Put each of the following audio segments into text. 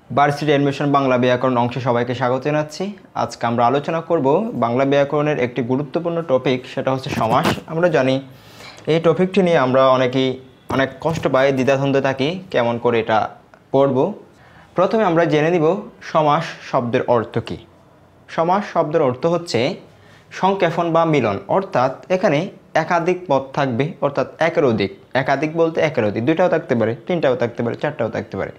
Varsity admission Bangla ব্যাকরণ অংশে সবাইকে স্বাগত জানাচ্ছি। আজকে আমরা আলোচনা করব বাংলা ব্যাকরণের একটি গুরুত্বপূর্ণ টপিক, সেটা হচ্ছে সমাস। আমরা জানি এই টপিকটি নিয়ে আমরা অনেক কষ্ট পাই, দ্বিধাদ্বন্দ্বে থাকি কেমন করে এটা পড়ব। প্রথমে আমরা জেনে নিব সমাস শব্দের অর্থ কী। সমাস শব্দের অর্থ হচ্ছে সংক্ষেপণ বা মিলন, অর্থাৎ এখানে একাধিক পদ থাকবে, অর্থাৎ একের অধিক। একাধিক বলতে একের অধিক, দুইটাও থাকতে পারে, তিনটাও থাকতে পারে, চারটাও থাকতে পারে,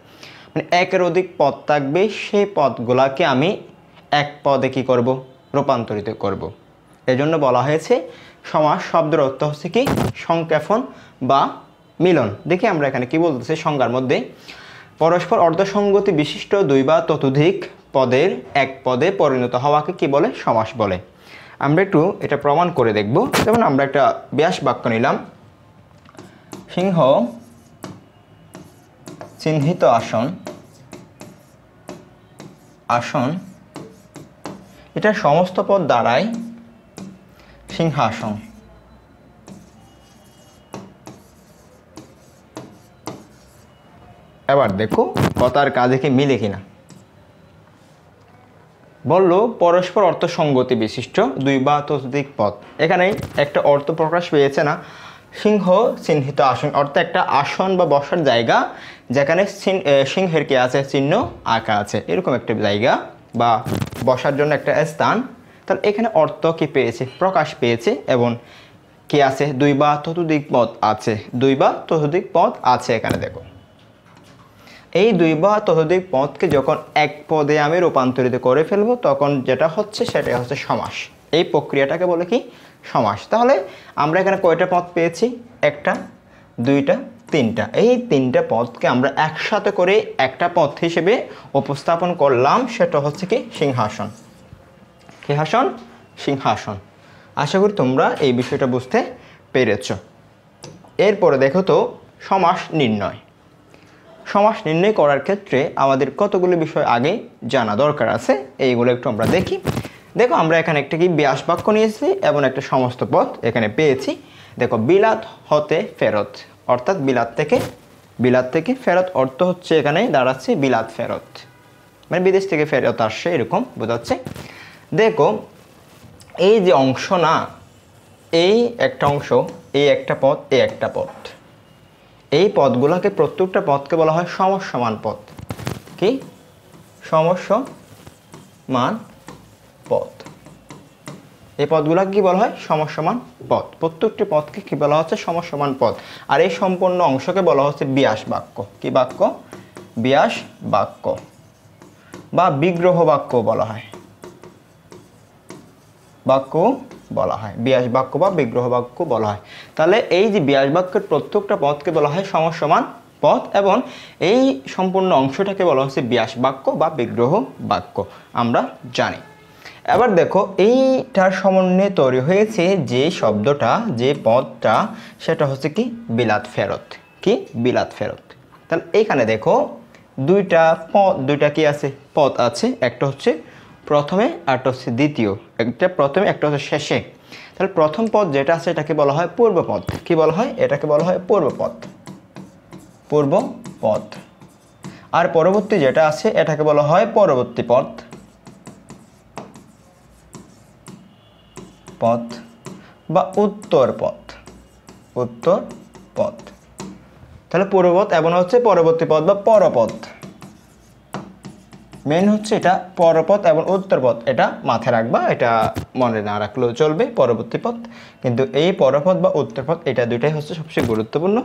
মানে একের অধিক পদ থাকবে। সেই পদগুলোকে আমি এক পদে কী করব? রূপান্তরিত করব। এজন্য বলা হয়েছে সমাস শব্দের অর্থ হচ্ছে কি? সংক্ষেপণ বা মিলন। দেখি আমরা এখানে কি বলতেছি সংজ্ঞার মধ্যে, পরস্পর অর্ধসঙ্গতি বিশিষ্ট দুই বা ততোধিক পদের এক পদে পরিণত হওয়াকে কি বলে? সমাস বলে। আমরা একটু এটা প্রমাণ করে দেখব। যেমন আমরা একটা ব্যাস বাক্য নিলাম, সিংহ চিহ্নিত আসন, আসন এটা সমস্ত পদ দাঁড়ায় সিংহাসন। এবার দেখো কথার কাজে কি মিলে কিনা। বললো পরস্পর অর্থ সঙ্গতি বিশিষ্ট দুই বা ততোধিক পদ। এখানে একটা অর্থ প্রকাশ পেয়েছে না? সিংহ চিহ্নিত আসন, অর্থাৎ একটা আসন বা বসার জায়গা যেখানে সিংহের কি আছে? চিহ্ন আঁকা আছে, এরকম একটা জায়গা বা বসার জন্য একটা স্থান। তাহলে এখানে অর্থ কি পেয়েছে? প্রকাশ পেয়েছে। এবং কি আছে? দুই বা ততোধিক পদ আছে, দুই বা ততোধিক পদ আছে। এখানে দেখো এই দুই বা ততোধিক পদকে যখন এক পদে আমি রূপান্তরিত করে ফেলবো, তখন যেটা হচ্ছে সেটা হচ্ছে সমাস। এই প্রক্রিয়াটাকে বলে কি? সমাস। তাহলে আমরা এখানে কয়টা পদ পেয়েছি? একটা, দুইটা, তিনটা। এই তিনটা পদকে আমরা একসাথে করে একটা পদ হিসেবে উপস্থাপন করলাম, সেটা হচ্ছে কি? সিংহাসন। কি আসন? সিংহাসন। আশা করি তোমরা এই বিষয়টা বুঝতে পেরেছ। এরপরে দেখো তো সমাস নির্ণয়। সমাস নির্ণয় করার ক্ষেত্রে আমাদের কতগুলো বিষয় আগে জানা দরকার আছে, এইগুলো একটু আমরা দেখি। দেখো আমরা এখানে একটা কি ব্যাস বাক্য নিয়েছি এবং একটা সমস্ত পদ এখানে পেয়েছি। দেখো বিলাত হতে ফেরত, অর্থাৎ বিলাত থেকে ফেরত অর্থ হচ্ছে এখানে দাঁড়াচ্ছে বিলাত ফেরত, মানে বিদেশ থেকে ফেরত আসছে, এরকম বোঝাচ্ছে। দেখো এই যে অংশ না, এই একটা অংশ, এই একটা পদ, এই একটা পদ, এই পদগুলোকে প্রত্যেকটা পদকে বলা হয় সমসমান পদ। কি? সমসমান পদ। এই পদগুলোকে কি বলা হয়? সমসমান পদ। প্রত্যেকটি পদকে কি বলা হচ্ছে? সমসমান পদ। আর এই সম্পূর্ণ অংশকে বলা হচ্ছে ব্যাস বাক্য। কি বাক্য? ব্যাস বাক্য বা বিগ্রহ বাক্য বলা হয়। ব্যাস বাক্য বা বিগ্রহ বাক্য বলা হয়। তাহলে এই যে ব্যাস বাক্যের প্রত্যেকটা পদকে বলা হয় সমসমান পদ, এবং এই সম্পূর্ণ অংশটাকে বলা হচ্ছে ব্যাস বাক্য বা বিগ্রহ বাক্য, আমরা জানি। এবার দেখো এইটার সমন্বয়ে তৈরি হয়েছে যে শব্দটা, যে পদটা, সেটা হচ্ছে কি? বিলাত ফেরত। কি? বিলাত ফেরত। তাহলে এইখানে দেখো দুইটা কি আছে? পদ আছে। একটা হচ্ছে প্রথমে, আরটা হচ্ছে দ্বিতীয়। একটা প্রথমে, একটা হচ্ছে শেষে। তাহলে প্রথম পদ যেটা আছে এটাকে বলা হয় পূর্বপদ। কি বলা হয়? এটাকে বলা হয় পূর্বপদ। আর পরবর্তী যেটা আছে এটাকে বলা হয় পরবর্তী পদ বা উত্তর পদ। তাহলে পূর্বপদ এবং হচ্ছে পরবর্তী পদ বা পরপদ। মেন হচ্ছে এটা পরপদ এবং উত্তরপদ, এটা মাথায় রাখবা, এটা মনে না রাখলেও চলবে। পরবর্তী পদ, কিন্তু এই পরপদ বা উত্তরপদ এটা দুইটাই হচ্ছে সবচেয়ে গুরুত্বপূর্ণ।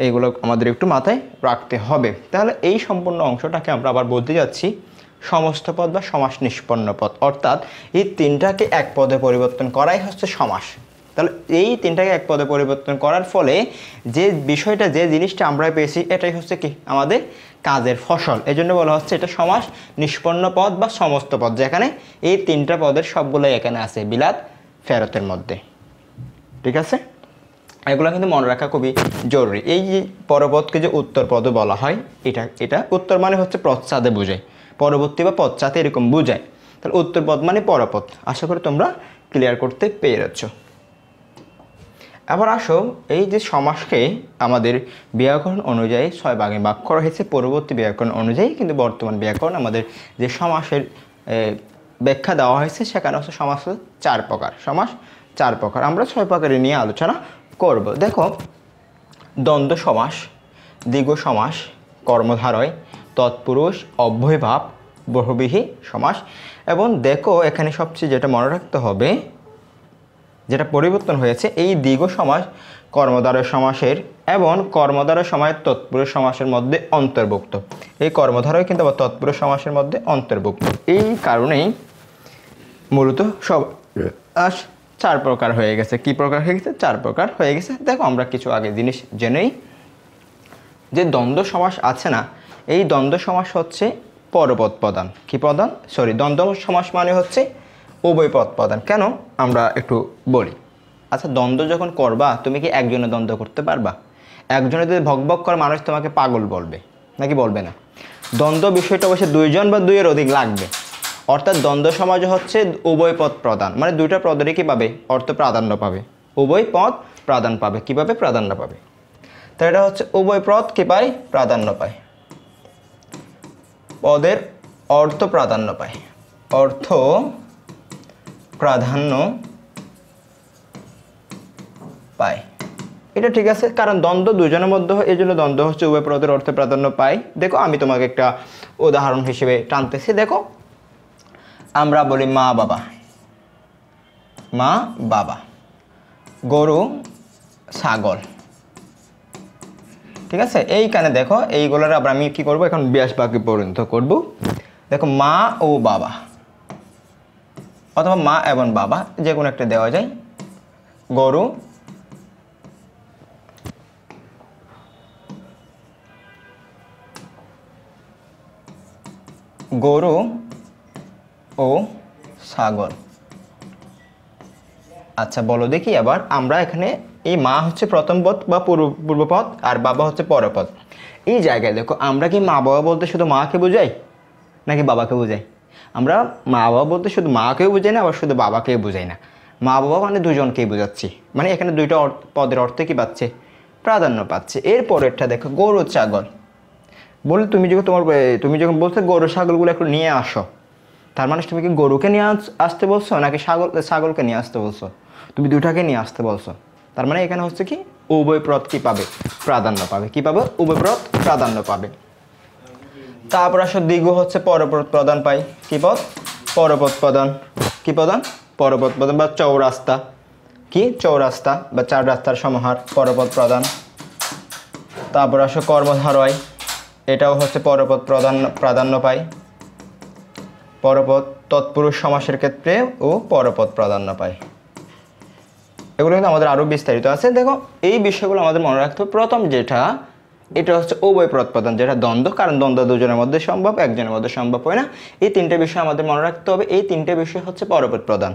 এইগুলো আমাদের একটু মাথায় রাখতে হবে। তাহলে এই সম্পূর্ণ অংশটাকে আমরা আবার বলতে যাচ্ছি সমস্ত পদ বা সমাস নিষ্পন্ন পদ, অর্থাৎ এই তিনটাকে এক পদে পরিবর্তন করাই হচ্ছে সমাস। তাহলে এই তিনটাকে এক পদে পরিবর্তন করার ফলে যে বিষয়টা, যে জিনিসটা আমরা পেয়েছি, এটাই হচ্ছে কি? আমাদের কাজের ফসল। এই জন্য বলা হচ্ছে এটা সমাস নিষ্পন্ন পদ বা সমস্ত পদ, যেখানে এই তিনটা পদের সবগুলোই এখানে আছে বিলাত ফেরতের মধ্যে। ঠিক আছে? এগুলো কিন্তু মনে রাখা খুবই জরুরি। এই যে পরপদকে যে উত্তর পদও বলা হয়, এটা উত্তর মানে হচ্ছে পশ্চাতে বোঝায়, পরবর্তী বা পশ্চাতে এরকম বোঝায়। তাহলে উত্তর পদ মানে পরপদ। আশা করি তোমরা ক্লিয়ার করতে পেরেছ। আবার আসো, এই যে সমাসকে আমাদের ব্যাকরণ অনুযায়ী 6 ভাগে ভাগ করা হয়েছে পূর্ববর্তী ব্যাকরণ অনুযায়ী, কিন্তু বর্তমান ব্যাকরণ আমাদের যে সমাসের ব্যাখ্যা দেওয়া হয়েছে সেখানে হচ্ছে সমাস 4 প্রকার। সমাস 4 প্রকার, আমরা 6 প্রকারের নিয়ে আলোচনা করব। দেখো, দ্বন্দ্ব সমাস, দ্বিগু সমাস, কর্মধারয়, তৎপুরুষ, অব্যয়ভাব, বহুব্রীহি সমাস। এবং দেখো এখানে সবচেয়ে যেটা মনে রাখতে হবে, যেটা পরিবর্তন হয়েছে, এই দ্বিগু সমাস কর্মধারয় সমাসের এবং কর্মধারয় সমাস তৎপুরুষ সমাসের মধ্যে অন্তর্ভুক্ত। এই কর্মধারয় কিন্তু আবার তৎপুরুষ সমাসের মধ্যে অন্তর্ভুক্ত। এই কারণেই মূলত সব 4 প্রকার হয়ে গেছে। কি প্রকার হয়ে গেছে? 4 প্রকার হয়ে গেছে। দেখো, আমরা কিছু আগে জিনিস জেনেই, যে দ্বন্দ্ব সমাস আছে না, এই দ্বন্দ্ব সমাস হচ্ছে পরপদ প্রধান। কি প্রধান? দ্বন্দ্ব সমাস মানে হচ্ছে উভয় পদ প্রধান। কেন? আমরা একটু বলি। আচ্ছা, দ্বন্দ্ব যখন করবা, তুমি কি একজনে দ্বন্দ্ব করতে পারবা? একজনে যদি ভক করে মানুষ তোমাকে পাগল বলবে, নাকি বলবে না? দ্বন্দ্ব বিষয়টা অবশ্যই 2 জন বা 2 এর অধিক লাগবে। অর্থাৎ দ্বন্দ্ব সমাজ হচ্ছে উভয় পদ প্রধান, মানে 2টা পদেরই কী পাবে? অর্থ প্রাধান্য পাবে। উভয় পদ প্রাধান্য পাবে। কীভাবে প্রাধান্য পাবে? তো এটা হচ্ছে উভয় পদ কি পায়? প্রাধান্য পায়। পদের অর্থ প্রাধান্য পায়। অর্থ প্রাধান্য পায়। এটা ঠিক আছে, কারণ দ্বন্দ্ব 2 জনের মধ্যে হয়, এই জন্য দ্বন্দ্ব হচ্ছে উভয় পদের অর্থ প্রাধান্য পায়। দেখো, আমি তোমাকে একটা উদাহরণ হিসেবে টানতেছি। দেখো, আমরা বলি মা বাবা, মা বাবা, গরু ছাগল। ঠিক আছে, এইখানে দেখো, এইগুলোর আবার আমি কি করব, এখন ব্যাস বাক্যে পরিণত করব। দেখো, মা ও বাবা অথবা মা এবং বাবা, যে কোনো একটা দেওয়া যায়। গরু, গরু ও ছাগল। আচ্ছা, বলো দেখি আবার, আমরা এখানে এই মা হচ্ছে প্রথম পদ বা পূর্বপদ, আর বাবা হচ্ছে পরপদ। এই জায়গায় দেখো, আমরা কি মা বাবা বলতে শুধু মাকে বুঝাই নাকি বাবাকে বুঝাই? আমরা মা বাবা বলতে শুধু মাকেও বুঝাই না, আবার শুধু বাবাকেও বুঝাই না। মা বাবা মানে 2 জনকেই বোঝাচ্ছি, মানে এখানে 2টা পদের অর্থে কি পাচ্ছে? প্রাধান্য পাচ্ছে। এরপরেরটা দেখো, গরু ছাগল। বলে তুমি যখন বলছো গরু ছাগলগুলো একটু নিয়ে আসো, তার মানে তুমি কি গরুকে নিয়ে আসতে বলছো নাকি ছাগলকে নিয়ে আসতে বলছো? তুমি 2টাকে নিয়ে আসতে বলছো। তার মানে এখানে হচ্ছে কি, উভয় পদ কি পাবে? প্রাধান্য পাবে। কি পাবে? উভয় পদ প্রাধান্য পাবে। তারপর আসো, দ্বিগু হচ্ছে পরপদ প্রধান পাই। কি পদ? পরপদ প্রধান। কি প্রধান? পরপদ প্রধান। বা চৌরাস্তা, কি চৌরাস্তা বা 4 রাস্তার সমাহার, পরপদ প্রধান। তারপর আসো কর্মধারয়, এটাও হচ্ছে পরপদ প্রাধান্য পায়। পরপদ তৎপুরুষ সমাসের ক্ষেত্রে ও পরপদ প্রাধান্য পায়। এগুলো কিন্তু আমাদের আরও বিস্তারিত আছে। দেখো, এই বিষয়গুলো আমাদের মনে রাখতে হবে। প্রথম যেটা, এটা হচ্ছে উভয় পদ প্রধান, যেটা দ্বন্দ্ব, কারণ দ্বন্দ্ব 2 জনের মধ্যে সম্ভব, একজনের মধ্যে সম্ভব হয় না। এই 3টে বিষয় আমাদের মনে রাখতে হবে। এই 3টে বিষয় হচ্ছে পরপদ প্রধান,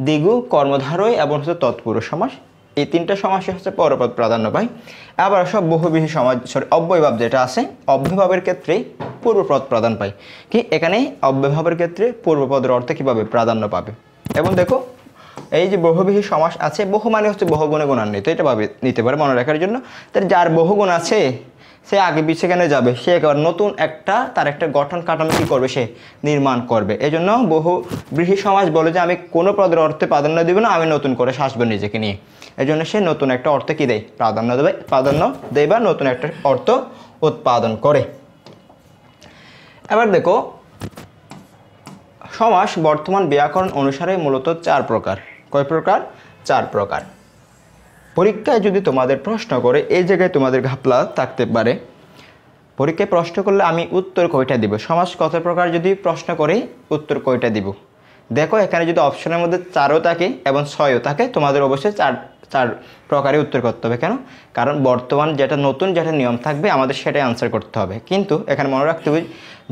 দ্বিগু, কর্মধারয় এবং হচ্ছে তৎপুরুষ সমাস। এই 3টা সমাসে হচ্ছে পরপদ প্রাধান্য পায়। আবার সব বহুব্রীহি সমাজ, অব্যয়ভাব যেটা আছে, অব্যয়ভাবের ক্ষেত্রেই পূর্বপদ প্রধান পায়। কি এখানে অব্যয়ভাবের ক্ষেত্রে পূর্বপদের অর্থে কীভাবে? প্রাধান্য পাবে। এবং দেখো, এই যে বহুব্রীহি সমাস আছে, বহু মানে হচ্ছে বহুগুণে গুণান্বিত, এটা ভাবে নিতে পারে মনে রাখার জন্য। তার যার বহুগুণ আছে, সে আগে পিছিয়ে কেন যাবে? সে একেবারে নতুন তার একটা গঠন কাঠামো কী করবে? সে নির্মাণ করবে। এই জন্য বহুব্রীহি সমাজ বলে যে আমি কোনো পদের অর্থে প্রাধান্য দেবো না, আমি নতুন করে সাজবো নিজেকে নিয়ে। এই জন্য সে নতুন একটা অর্থে কী দেয়? প্রাধান্য দেয় বা নতুন একটা অর্থ উৎপাদন করে। এবার দেখো, সমাস বর্তমান ব্যাকরণ অনুসারে মূলত 4 প্রকার। কয় প্রকার? 4 প্রকার। পরীক্ষায় যদি তোমাদের প্রশ্ন করে, এই জায়গায় তোমাদের ঘাপলা থাকতে পারে। পরীক্ষায় প্রশ্ন করলে আমি উত্তর কয়টা দিব? সমাস কত প্রকার যদি প্রশ্ন করে, উত্তর কয়টা দিব? দেখো, এখানে যদি অপশনের মধ্যে 4ও থাকে এবং 6ও থাকে, তোমাদের অবশ্যই 4 প্রকারে উত্তর করতে হবে। কেন? কারণ বর্তমান যেটা নতুন যেটা নিয়ম থাকবে, আমাদের সেটাই আনসার করতে হবে। কিন্তু এখানে মনে রাখতে হবে,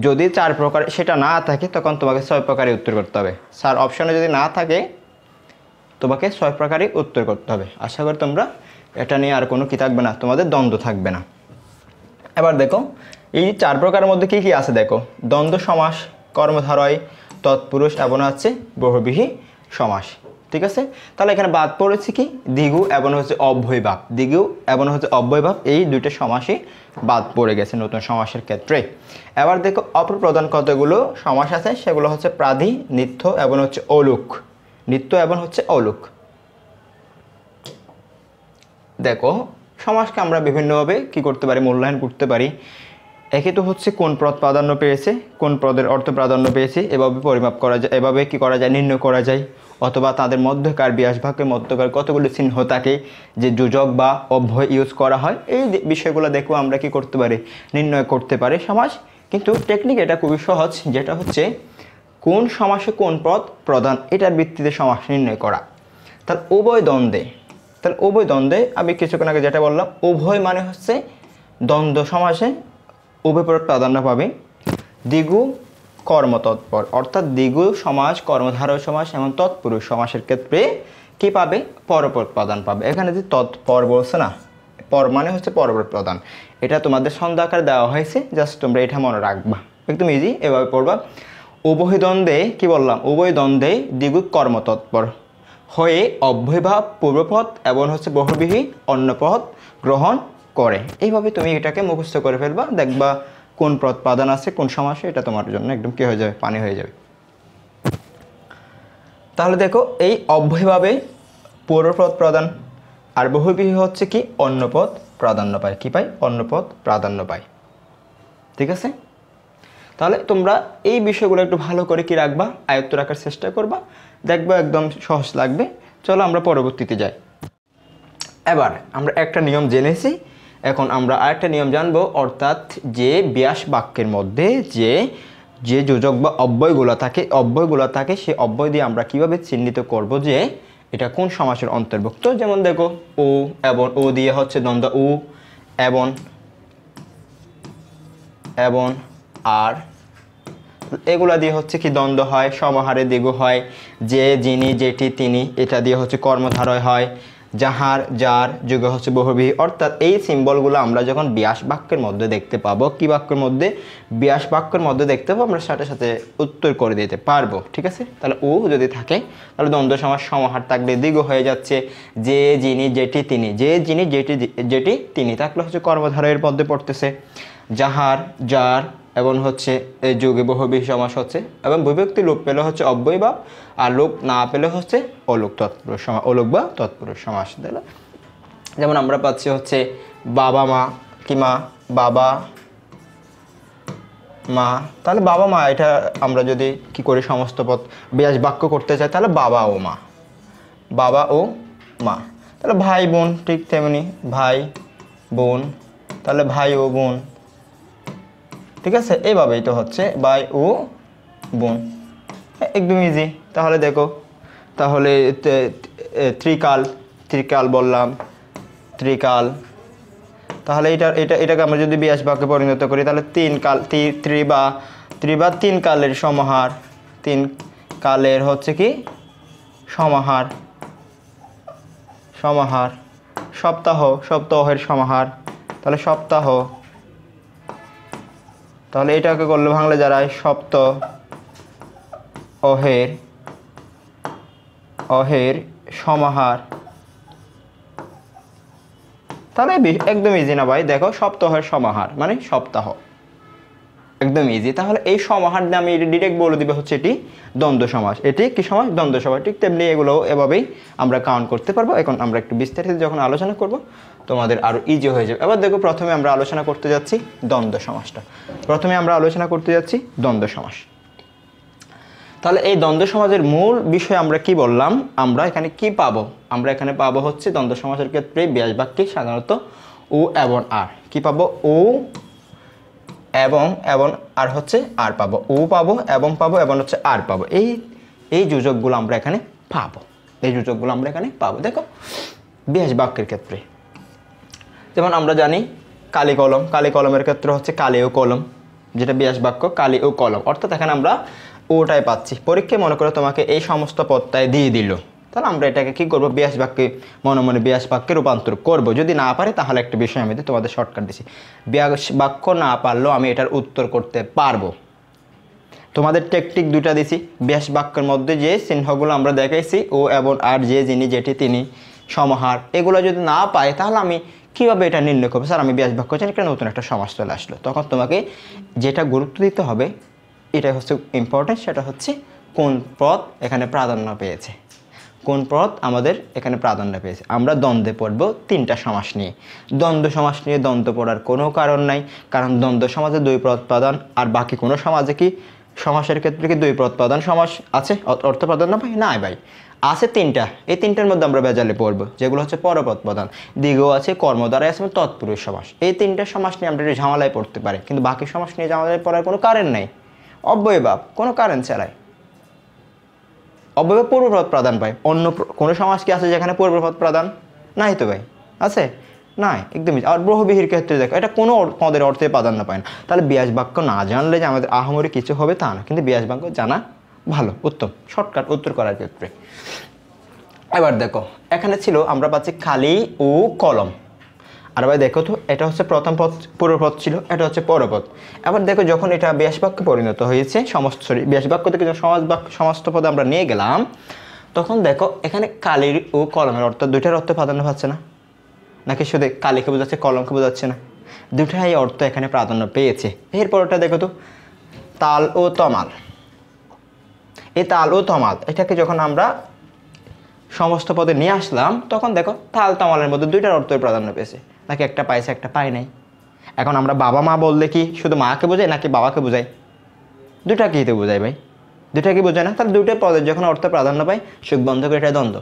যদি 4 প্রকার সেটা না থাকে, তখন তোমাকে 6 প্রকারে উত্তর করতে হবে। 4 অপশনে যদি না থাকে, তোমাকে 6 প্রকারই উত্তর করতে হবে। আশা করি তোমরা এটা নিয়ে আর কোনো কি থাকবে না, তোমাদের দ্বন্দ্ব থাকবে না। এবার দেখো, এই 4 প্রকারের মধ্যে কী কী আছে দেখো। দ্বন্দ্ব সমাস, কর্মধারয়, তৎপুরুষ এবং হচ্ছে বহুব্রীহি সমাস। ঠিক আছে, তাহলে এখানে বাদ পড়েছে কি দ্বিগু এবং হচ্ছে অব্যয়ভাব, দ্বিগু এবং হচ্ছে অব্যয়ভাব, এই দুইটা সমাসই বাদ পড়ে গেছে নতুন সমাসের ক্ষেত্রে। এবার দেখো অপর প্রধান কতগুলো সমাস আছে, সেগুলো হচ্ছে প্রাধি, নিত্য এবং হচ্ছে অলুক, নিত্য এবং হচ্ছে অলুক। দেখো সমাসকে আমরা বিভিন্নভাবে কি করতে পারি, মূল্যায়ন করতে পারি। একে তো হচ্ছে কোন পদ প্রাধান্য পেয়েছে, কোন পদের অর্থ প্রাধান্য পেয়েছে, এভাবে পরিমাপ করা যায়, এভাবে কি করা যায়, নির্ণয় করা যায়। অথবা তাদের মধ্যকার বিয়াস ভাগের মধ্যকার কতগুলো চিহ্ন থাকে যে যোজক বা অব্যয় ইউজ করা হয়, এই বিষয়গুলো দেখো আমরা কি করতে পারি, নির্ণয় করতে পারি সমাস। কিন্তু টেকনিক এটা খুবই সহজ, যেটা হচ্ছে কোন সমাসে কোন পদ প্রধান, এটার ভিত্তিতে সমাস নির্ণয় করা। তাহলে উভয় দ্বন্দ্বে, তাহলে উভয় দ্বন্দ্বে আমি কিছুক্ষণ আগে যেটা বললাম, উভয় মানে হচ্ছে দ্বন্দ্ব সমাসে উভয় পদ প্রাধান্য পাবে। দ্বিগু কর্মতৎপর, অর্থাৎ দ্বিগু সমাস, কর্মধারয় সমাস এবং তৎপুরুষ সমাসের ক্ষেত্রে কি পাবে, পরপদ প্রধান পাবে। এখানে যে তৎপর বলছে না, পর মানে হচ্ছে পরপদ প্রধান, এটা তোমাদের ছন্দ আকারে দেওয়া হয়েছে, জাস্ট তোমরা এটা মনে রাখবা, একদম ইজি, এভাবে পড়বা। উভয় দ্বন্দ্বে কি বললাম, উভয় দ্বন্দ্বে দ্বিগু কর্মতৎপর হয়ে অব্যয়ভাব পূর্বপদ এবং হচ্ছে বহুব্রীহি অন্য পদ গ্রহণ করে। এইভাবে তুমি এটাকে মুখস্থ করে ফেলবা, দেখবা কোন পদ প্রধান আছে কোন সমাসে, এটা তোমার জন্য একদম কি হয়ে যাবে, পানি হয়ে যাবে। তাহলে দেখো এই অব্যয়ভাবে পূর্বপদ প্রধান আর বহুব্রীহি হচ্ছে কি অন্য পদ প্রাধান্য পায়, কি পায়, অন্য পদ প্রাধান্য পায়। ঠিক আছে, তাহলে তোমরা এই বিষয়গুলো একটু ভালো করে কি রাখবা, আয়ত্ত রাখার চেষ্টা করবা, দেখবা একদম সহজ লাগবে। চলো আমরা পরবর্তীতে যাই। এবার আমরা একটা নিয়ম জেনেছি, এখন আমরা আরেকটা নিয়ম জানবো, অর্থাৎ যে ব্যাস বাক্যের মধ্যে যে যে যোজক বা অব্যয়গুলো থাকে সেই অব্যয় দিয়ে আমরা কিভাবে চিহ্নিত করব যে এটা কোন সমাসের অন্তর্ভুক্ত। যেমন দেখো ও এবং ও দিয়ে হচ্ছে দ্বন্দ্ব উ এবং আর, এগুলা দিয়ে হচ্ছে কি দ্বন্দ্ব হয়, সমাহারে দ্বিগু হয়, যে যিনি যেটি তিনি, এটা দিয়ে হচ্ছে কর্মধারয় হয়, যাহার যার যুগে হচ্ছে বহুব্রীহি। অর্থাৎ এই সিম্বলগুলো আমরা যখন ব্যাস বাক্যের মধ্যে দেখতে পাবো, কি বাক্যের মধ্যে, ব্যাস বাক্যের মধ্যে দেখতে পাবো, আমরা সাথে সাথে উত্তর করে দিতে পারবো। ঠিক আছে, তাহলে ও যদি থাকে তাহলে দ্বন্দ্ব সমাস, সমাহার থাকলে দ্বিগু হয়ে যাচ্ছে, যে যিনি যেটি তিনি, যে যিনি যেটি তিনি থাকলে হচ্ছে কর্মধারয়ের পদে পড়তেছে, যাহার যার এবং হচ্ছে এই যুগে বহুব্রীহি সমাস হচ্ছে, এবং বিভক্তি লোপ পেলে হচ্ছে অব্যয়ভাব, আর লোপ না পেলে হচ্ছে অলুক তৎপুরুষ সমাস, অলুক বা তৎপুরুষ সমাস। যেমন আমরা পাচ্ছি হচ্ছে বাবা মা, কি মা, বাবা মা, তাহলে বাবা মা, এটা আমরা যদি কি করি সমস্ত পদ ব্যাস বাক্য করতে চাই, তাহলে বাবা ও মা, বাবা ও মা। তাহলে ভাই বোন, ঠিক তেমনি ভাই বোন, তাহলে ভাই ও বোন। ঠিক আছে, এইভাবেই তো হচ্ছে ভাই ও বোন, একদম ইজি। তাহলে দেখো, তাহলে ত্রিকাল বললাম, ত্রিকাল, তাহলে এটাকে আমরা যদি ব্যাস বাক্যে পরিণত করি, তাহলে তিন কাল, ত্রি বা তিন কালের সমাহার, তিন কালের হচ্ছে কি সমাহার, সপ্তাহের সমাহার, তাহলে সপ্তাহ, তাহলে এটাকে করলে বাংলা যারা অহের সমাহার। তাহলে একদম ইজি না ভাই, দেখো সপ্তাহের সমাহার মানে সপ্তাহ, একদম ইজি। তাহলে এই সমাহার দিয়ে আমি ডিরেক্ট বলে দিবে হচ্ছে এটি দ্বন্দ্ব সমাস, এটি কি সমাস, দ্বন্দ্ব সমাস। ঠিক তেমনি এগুলো এভাবেই আমরা কাউন্ট করতে পারবো। এখন আমরা একটু বিস্তারিত যখন আলোচনা করব তোমাদের আরও ইজি হয়ে যাবে। এবার দেখো, প্রথমে আমরা আলোচনা করতে যাচ্ছি দ্বন্দ্ব সমাসটা, দ্বন্দ্ব সমাস। তাহলে এই দ্বন্দ্ব সমাজের মূল বিষয় আমরা কি বললাম, আমরা এখানে কি পাবো, আমরা এখানে পাবো হচ্ছে দ্বন্দ্ব সমাসের ক্ষেত্রে ব্যাস বাক্যে সাধারণত ও এবং আর, কি পাবো, ও এবং আর হচ্ছে আর পাবো, ও পাবো এবং হচ্ছে আর পাবো। এই যোজকগুলো আমরা এখানে পাবো, দেখো ব্যাস বাক্যের ক্ষেত্রে। যেমন আমরা জানি কালি কলমের ক্ষেত্রে হচ্ছে কালি ও কলম, যেটা ব্যাস বাক্য, কালি ও কলম। অর্থাৎ এখানে আমরা ওটাই পাচ্ছি। পরীক্ষায় মনে করো তোমাকে এই সমস্ত পদটায় দিয়ে দিল, তাহলে আমরা এটাকে কি করব, ব্যাস বাক্যে মনে ব্যাস বাক্যে রূপান্তর করব। যদি না পারে তাহলে একটা বিষয় আমি তোমাদের শর্টকাট দিছি, ব্যাস বাক্য না পারলেও আমি এটার উত্তর করতে পারবো। তোমাদের টেকটিক দুটা দিছি, ব্যাস বাক্যের মধ্যে যে চিহ্নগুলো আমরা দেখাইছি, ও এবং আর, যে, যিনি, যেটি, তিনি, সমাহার, এগুলো যদি না পাই তাহলে আমি কীভাবে এটা নির্ণয় করবো? স্যার আমি ব্যাস বাক্য জানি, একটা নতুন একটা সমাস চলে আসলো। তখন তোমাকে যেটা গুরুত্ব দিতে হবে, এটাই হচ্ছে ইম্পর্টেন্ট, সেটা হচ্ছে কোন পদ এখানে প্রাধান্য পেয়েছে, কোন পদ আমাদের এখানে প্রাধান্য পেয়েছে। আমরা দ্বন্দ্বে পড়বো 3টা সমাস নিয়ে। দ্বন্দ্ব সমাস নিয়ে দ্বন্দ্ব পড়ার কোনো কারণ নাই, কারণ দ্বন্দ্ব সমাজে 2 পদ প্রধান, আর বাকি কোনো সমাজে কি সমাসের ক্ষেত্রে কি 2 পদ প্রধান সমাস আছে, অর্থ প্রাধান্য ভাই? না ভাই, আছে 3টা। এই 3টার মধ্যে আমরা বেজালে পড়বো, যেগুলো হচ্ছে পরপদ প্রধান, দ্বিগ আছে, কর্মদ্বারায় আছে, তৎপুরুষ সমাস। এই 3টা সমাস নিয়ে আমরা একটু ঝামেলায় পড়তে পারি, কিন্তু বাকি সমাস নিয়ে ঝামেলায় পড়ার কোনো কারণ নেই। অব্যয়ভাব কোনো কারণ ছাড়াই অব্যয় পূর্বপদ প্রধান পাই। অন্য কোনো সমাজ কি আছে যেখানে পূর্বপদ প্রধান? নাই তো ভাই, আছে? নাই, একদমই। আর বহুবিহীর ক্ষেত্রে দেখো, এটা কোনো পদের অর্থে প্রাধান্য পায় না। তাহলে ব্যাস বাক্য না জানলে যে আমাদের আহামরি কিছু হবে তা না, কিন্তু ব্যাস বাক্য জানা ভালো, উত্তম, শর্টকাট উত্তর করার ক্ষেত্রে। এবার দেখো, এখানে ছিল আমরা পাচ্ছি খালি ও কলম। আর ভাই দেখো তো, এটা হচ্ছে প্রথম পদ, পূর্বপদ ছিল, এটা হচ্ছে পরপদ। এবার দেখো, যখন এটা ব্যাস বাক্যে পরিণত হয়েছে, ব্যাস বাক্য থেকে যখন সমস্ত পদে আমরা নিয়ে গেলাম, তখন দেখো এখানে কালির ও কলমের অর্থ, দুইটার অর্থ প্রাধান্য পাচ্ছে না, নাকি শুধু কালিকে বোঝাচ্ছে, কলমকে বোঝাচ্ছে না? দুটাই অর্থ এখানে প্রাধান্য পেয়েছে। এরপরটা দেখো তো, তাল ও তমাল। এই তাল ও তমাল এটাকে যখন আমরা সমস্ত পদে নিয়ে আসলাম, তখন দেখো তাল তামালের মধ্যে 2টার অর্থই প্রাধান্য পেয়েছে, নাকি একটা পাইছে একটা পাই নাই। এখন আমরা বাবা মা বললে কি শুধু মাকে বোঝাই নাকি বাবাকে বোঝাই? দুটাকেই তো বোঝাই ভাই, দুটাকে বোঝায় না? তাহলে 2টা পদের যখন অর্থ প্রাধান্য পাই, সুখ বন্ধ করে এটা দ্বন্দ্ব।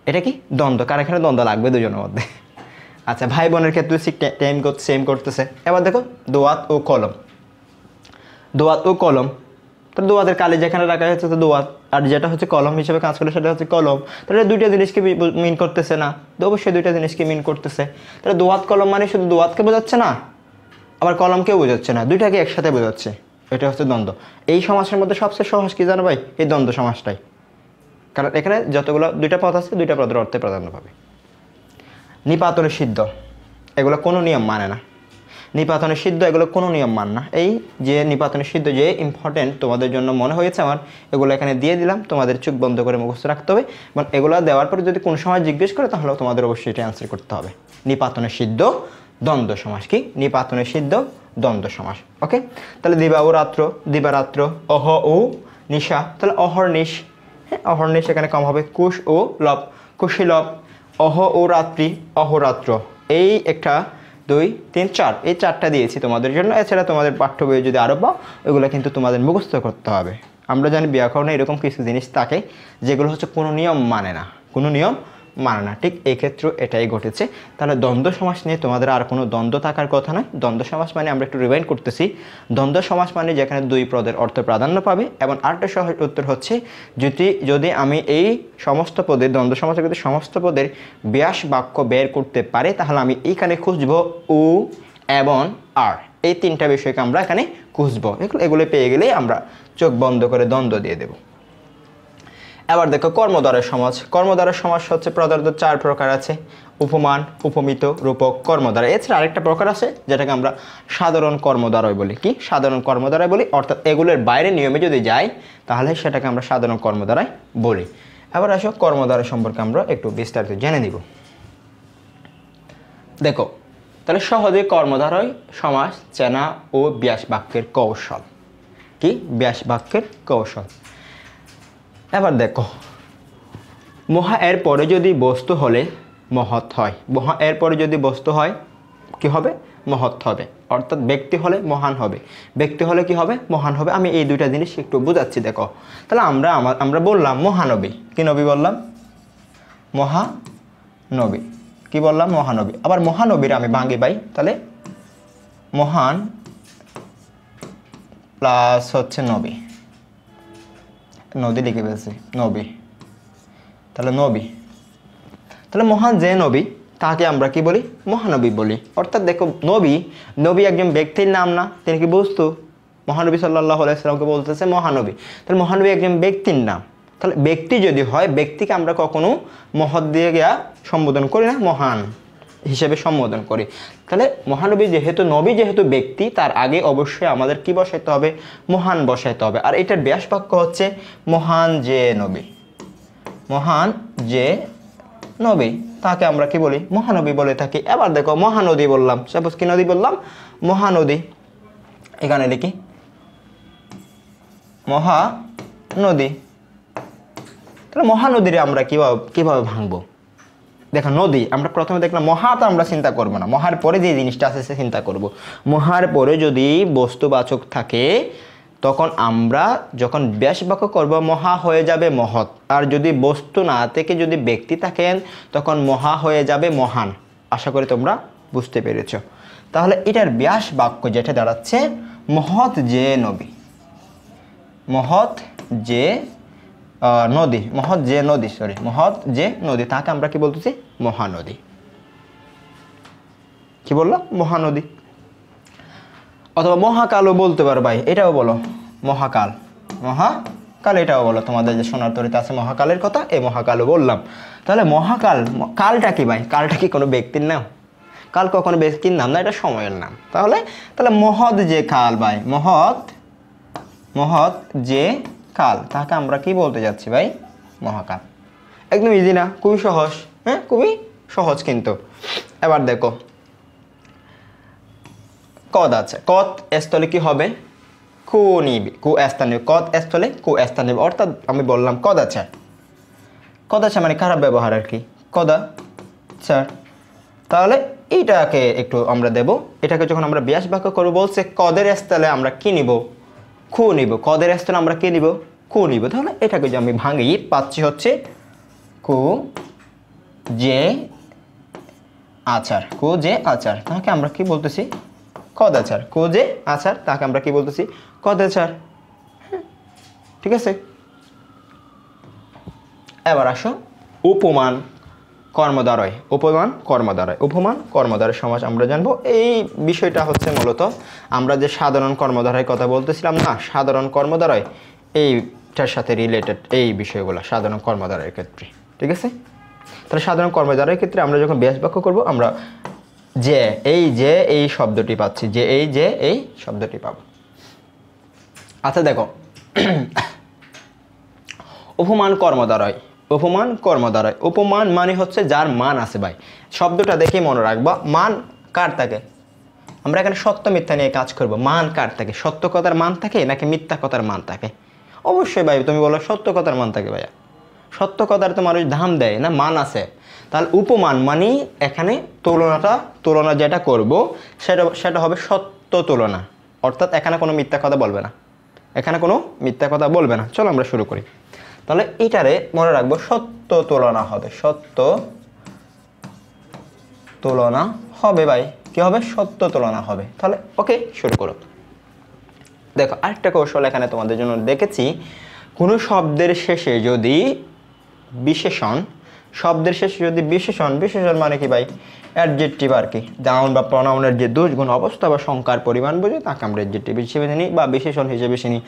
এটা কি দ্বন্দ্ব? কার এখানে দ্বন্দ্ব লাগবে দুজনের মধ্যে। আচ্ছা, ভাই বোনের ক্ষেত্রে সেম করতেছে। এবার দেখো দোয়াত ও কলম। দোয়াত ও কলম, তো দোয়াতের কালি যেখানে রাখা হয়েছে তো দোয়াত, আর যেটা হচ্ছে কলম হিসেবে কাজ করে সেটা হচ্ছে কলম। তাহলে 2টা জিনিসকে মিন করতেছে না? তো অবশ্যই 2টা জিনিসকে মিন করতেছে। তাহলে দোয়াত কলম মানে শুধু দোয়াতকে বোঝাচ্ছে না, আবার কলমকেও বোঝাচ্ছে না, 2টাকে একসাথে বোঝাচ্ছে। এটা হচ্ছে দ্বন্দ্ব। এই সমাসের মধ্যে সবচেয়ে সহজ কি জানো ভাই? এই দ্বন্দ্ব সমাসটাই। কারণ এখানে যতগুলো 2টা পদ আছে, 2টা পদের অর্থে প্রাধান্য পাবে। নিপাতনে সিদ্ধ, এগুলো কোনো নিয়ম মানে না। নিপাতনে সিদ্ধ, এগুলো কোনো নিয়ম মান না। এই যে নিপাতনে সিদ্ধ যে ইম্পর্টেন্ট তোমাদের জন্য মনে হয়েছে আমার, এগুলো এখানে দিয়ে দিলাম। তোমাদের চোখ বন্ধ করে মুখস্থ রাখতে হবে, এবং এগুলো দেওয়ার পরে যদি কোনো সময় জিজ্ঞেস করে তাহলে তোমাদের অবশ্যই এটা অ্যান্সার করতে হবে। নিপাতনে সিদ্ধ দ্বন্দ্ব সমাস। কি? নিপাতনে সিদ্ধ দ্বন্দ্ব সমাস। ওকে, তাহলে দিবা ও রাত্র, দিবারাত্র, অহ ও নিশা, তাহলে অহর্নিশ। হ্যাঁ, অহর্নিশ এখানে কম হবে। কুশ ও লব, কুশীলব। অহ ও রাত্রি, অহরাত্র। এই একটা 2 3 4, এই 4টা দিয়েছি তোমাদের জন্য। এছাড়া তোমাদের পাঠ্য বইয়ে যদি আরও পাও, ওইগুলো কিন্তু তোমাদের মুখস্থ করতে হবে। আমরা জানি ব্যাকরণে এরকম কিছু জিনিস থাকে যেগুলো হচ্ছে কোনো নিয়ম মানে না, কোনো নিয়ম মানে না। ঠিক এই ক্ষেত্রে এটাই ঘটেছে। তাহলে দ্বন্দ্ব সমাস নিয়ে তোমাদের আর কোনো দ্বন্দ্ব থাকার কথা নয়। দ্বন্দ্ব সমাস মানে আমরা একটু রিভাইন্ড করতেছি। দ্বন্দ্ব সমাস মানে যেখানে 2 পদের অর্থ প্রাধান্য পাবে। এবং আরেকটা সহজ উত্তর হচ্ছে, যদি আমি এই সমস্ত পদের, দ্বন্দ্ব সমাসের ক্ষেত্রে সমস্ত পদের ব্যাস বাক্য বের করতে পারি, তাহলে আমি এইখানে খুঁজবো উ এবং আর, এই 3টা বিষয়কে আমরা এখানে খুঁজবো। এগুলো পেয়ে গেলেই আমরা চোখ বন্ধ করে দ্বন্দ্ব দিয়ে দেব। এবার দেখো কর্মদ্বারের সমাস। কর্মদ্বারের সমাস হচ্ছে প্রধানত 4 প্রকার আছে: উপমান, উপমিত, রূপক, কর্মদ্বারা। এছাড়া আরেকটা প্রকার আছে যেটাকে আমরা সাধারণ কর্মদ্বারই বলি। কি? সাধারণ কর্মদ্বারাই বলি। অর্থাৎ এগুলোর বাইরে নিয়মে যদি যাই তাহলে সেটাকে আমরা সাধারণ কর্মদ্বারাই বলি। এবার আসো কর্মদ্বারা সম্পর্কে আমরা একটু বিস্তারিত জেনে নিব। দেখো, তাহলে সহজে কর্মদ্বারই সমাস চেনা ও ব্যাস বাক্যের কৌশল। কি? ব্যাস বাক্যের কৌশল। এবার দেখো, মহা এর পরে যদি বস্তু হলে মহৎ হয়। মহা এর পরে যদি বস্তু হয় কি হবে? মহৎ হবে। অর্থাৎ ব্যক্তি হলে মহান হবে। ব্যক্তি হলে কি হবে? মহান হবে। আমি এই 2টা জিনিস একটু বোঝাচ্ছি। দেখো, তাহলে আমরা বললাম মহানবী। কি নবী বললাম? মহানবী। কি বললাম? মহানবী। আবার মহানবীর আমি ভাঙি পাই, তাহলে মহান প্লাস হচ্ছে নবী, নদী লিখে ফেলছি, নবী। তাহলে নবী, তাহলে মহান যে নবী তাকে আমরা কি বলি? মহানবী বলি। অর্থাৎ দেখো, নবী একজন ব্যক্তির নাম না, তিনি কি বস্তু? মহানবী সাল্লাল্লাহু আলাইহি সাল্লামকে বলতেছে মহানবী। তাহলে মহানবী একজন ব্যক্তির নাম। তাহলে ব্যক্তি যদি হয়, ব্যক্তিকে আমরা কখনো মহৎ দিয়ে গিয়া সম্বোধন করি না, মহান। হিসেবে সম্বোধন করি। তাহলে মহানবী যেহেতু নবী যেহেতু ব্যক্তি, তার আগে অবশ্যই আমাদের কি বসাইতে হবে? মহান বসাইতে হবে। আর এটার ব্যাস বাক্য হচ্ছে মহান যে নবী। মহান যে নবী তাকে আমরা কি বলি? মহানবী বলে থাকি। এবার দেখো মহানদী বললাম, সাপোজ কি নদী বললাম? মহানদী। এখানে লিখি মহানদী। তাহলে মহানদীরে আমরা কিভাবে ভাঙবো? দেখো নদী আমরা প্রথমে দেখলাম, মহা তো আমরা চিন্তা করবো না, মহার পরে যে জিনিসটা আছে সে চিন্তা করব। মহার পরে যদি বস্তুবাচক থাকে তখন আমরা যখন ব্যাস বাক্য করবো মহা হয়ে যাবে মহৎ। আর যদি বস্তু না থেকে যদি ব্যক্তি থাকেন তখন মহা হয়ে যাবে মহান। আশা করি তোমরা বুঝতে পেরেছ। তাহলে এটার ব্যাস বাক্য যেটা দাঁড়াচ্ছে মহৎ যে নবী, মহৎ যে নদী, মহৎ যে নদী, সরি মহৎ যে নদী, তাকে আমরা কি বলতেছি? মহানদী। কি বললাম? মহানদী। অথবা মহাকালও বলতে পারো ভাই, এটাও বলো মহাকাল। মহাকাল এটাও বলো, তোমাদের যে সোনার তরীতে আছে মহাকালের কথা, এই মহাকালও বললাম। তাহলে মহাকাল, কালটা কি ভাই? কালটা কি কোনো ব্যক্তির নাম? কাল কখনো ব্যক্তির নাম না, এটা সময়ের নাম। তাহলে মহৎ যে কাল ভাই, মহৎ যে কাল, তাকে আমরা কি বলতে যাচ্ছি ভাই? মহাকাল। একদম ইজি না? খুবই সহজ। হ্যাঁ, খুবই সহজ কিন্তু। এবার দেখো কদ আছে, কদ স্থলে কি হবে? কু নিবি, কু স্থানীয়, কদ স্থলে কু স্থানীয়। অর্থাৎ আমি বললাম কদ আছে, কদ আছে মানে খারাপ ব্যবহার আর কি, কদা স্যার। তাহলে এইটাকে একটু আমরা দেব। এটাকে যখন আমরা ব্যাস বাক্য করবো, বলছে কদের স্থলে আমরা কি নিব? কু নিব। কদের স্থলে আমরা কি নিব? কু নিব। তাহলে এটাকে যে আমি ভাঙি, পাচ্ছি হচ্ছে কু যে আচার। কু যে আচার, তাকে আমরা কি বলতেছি? কদাচার। কু যে আচার, তাকে আমরা কি বলতেছি? কদাচার। ঠিক আছে। এবার আসো উপমান কর্মদ্বারয়। উপমান কর্মদ্বারয়, উপমান কর্মদ্বারয় সমাজ আমরা জানবো। এই বিষয়টা হচ্ছে মূলত আমরা যে সাধারণ কর্মদ্বারয় কথা বলতেছিলাম না, সাধারণ কর্মদ্বারয়, এইটার সাথে রিলেটেড এই বিষয়গুলো সাধারণ কর্মদ্বারয়ের ক্ষেত্রে। ঠিক আছে। তাহলে সাধারণ কর্মদ্বারয়ের ক্ষেত্রে আমরা যখন ব্যাস বাক্য করবো, আমরা যে এই শব্দটি পাচ্ছি, যে এই শব্দটি পাবো। আচ্ছা দেখো উপমান কর্মদ্বারয়, উপমান কর্মদ্বারয়। উপমান মানে হচ্ছে যার মান আছে ভাই। শব্দটা দেখে মনে রাখবা, মান কার থাকে? আমরা এখানে সত্য মিথ্যা নিয়ে কাজ করব। মান কার থাকে? সত্য কথার মান থাকে নাকি মিথ্যা কথার মান থাকে? অবশ্যই ভাই তুমি বলো সত্য কথার মান থাকে ভাইয়া। সত্য কথার তো মানুষ দাম দেয় না, মান আছে। তাহলে উপমান মানে এখানে তুলনা যেটা করব সেটা হবে সত্য তুলনা। অর্থাৎ এখানে কোনো মিথ্যা কথা বলবে না, এখানে কোনো মিথ্যা কথা বলবে না। চলো আমরা শুরু করি। তাহলে এটারে মনে রাখবো সত্য তুলনা হবে, সত্য তুলনা হবে ভাই। কি হবে? সত্য তুলনা হবে। তাহলে ওকে, শুরু করো। দেখো আরেকটা কৌশল এখানে তোমাদের জন্য দেখেছি। কোনো শব্দের শেষে যদি বিশেষণ, শব্দের শেষে যদি বিশেষণ মানে কি ভাই? অ্যাডজেক্টিভ আর কি। নাউন বা প্রনাউনের যে দোষ গুণ অবস্থা বা সংখ্যার পরিমাণ বোঝে তাকে আমরা অ্যাডজেক্টিভ হিসেবে নিই বা বিশেষণ হিসেবে চিনি।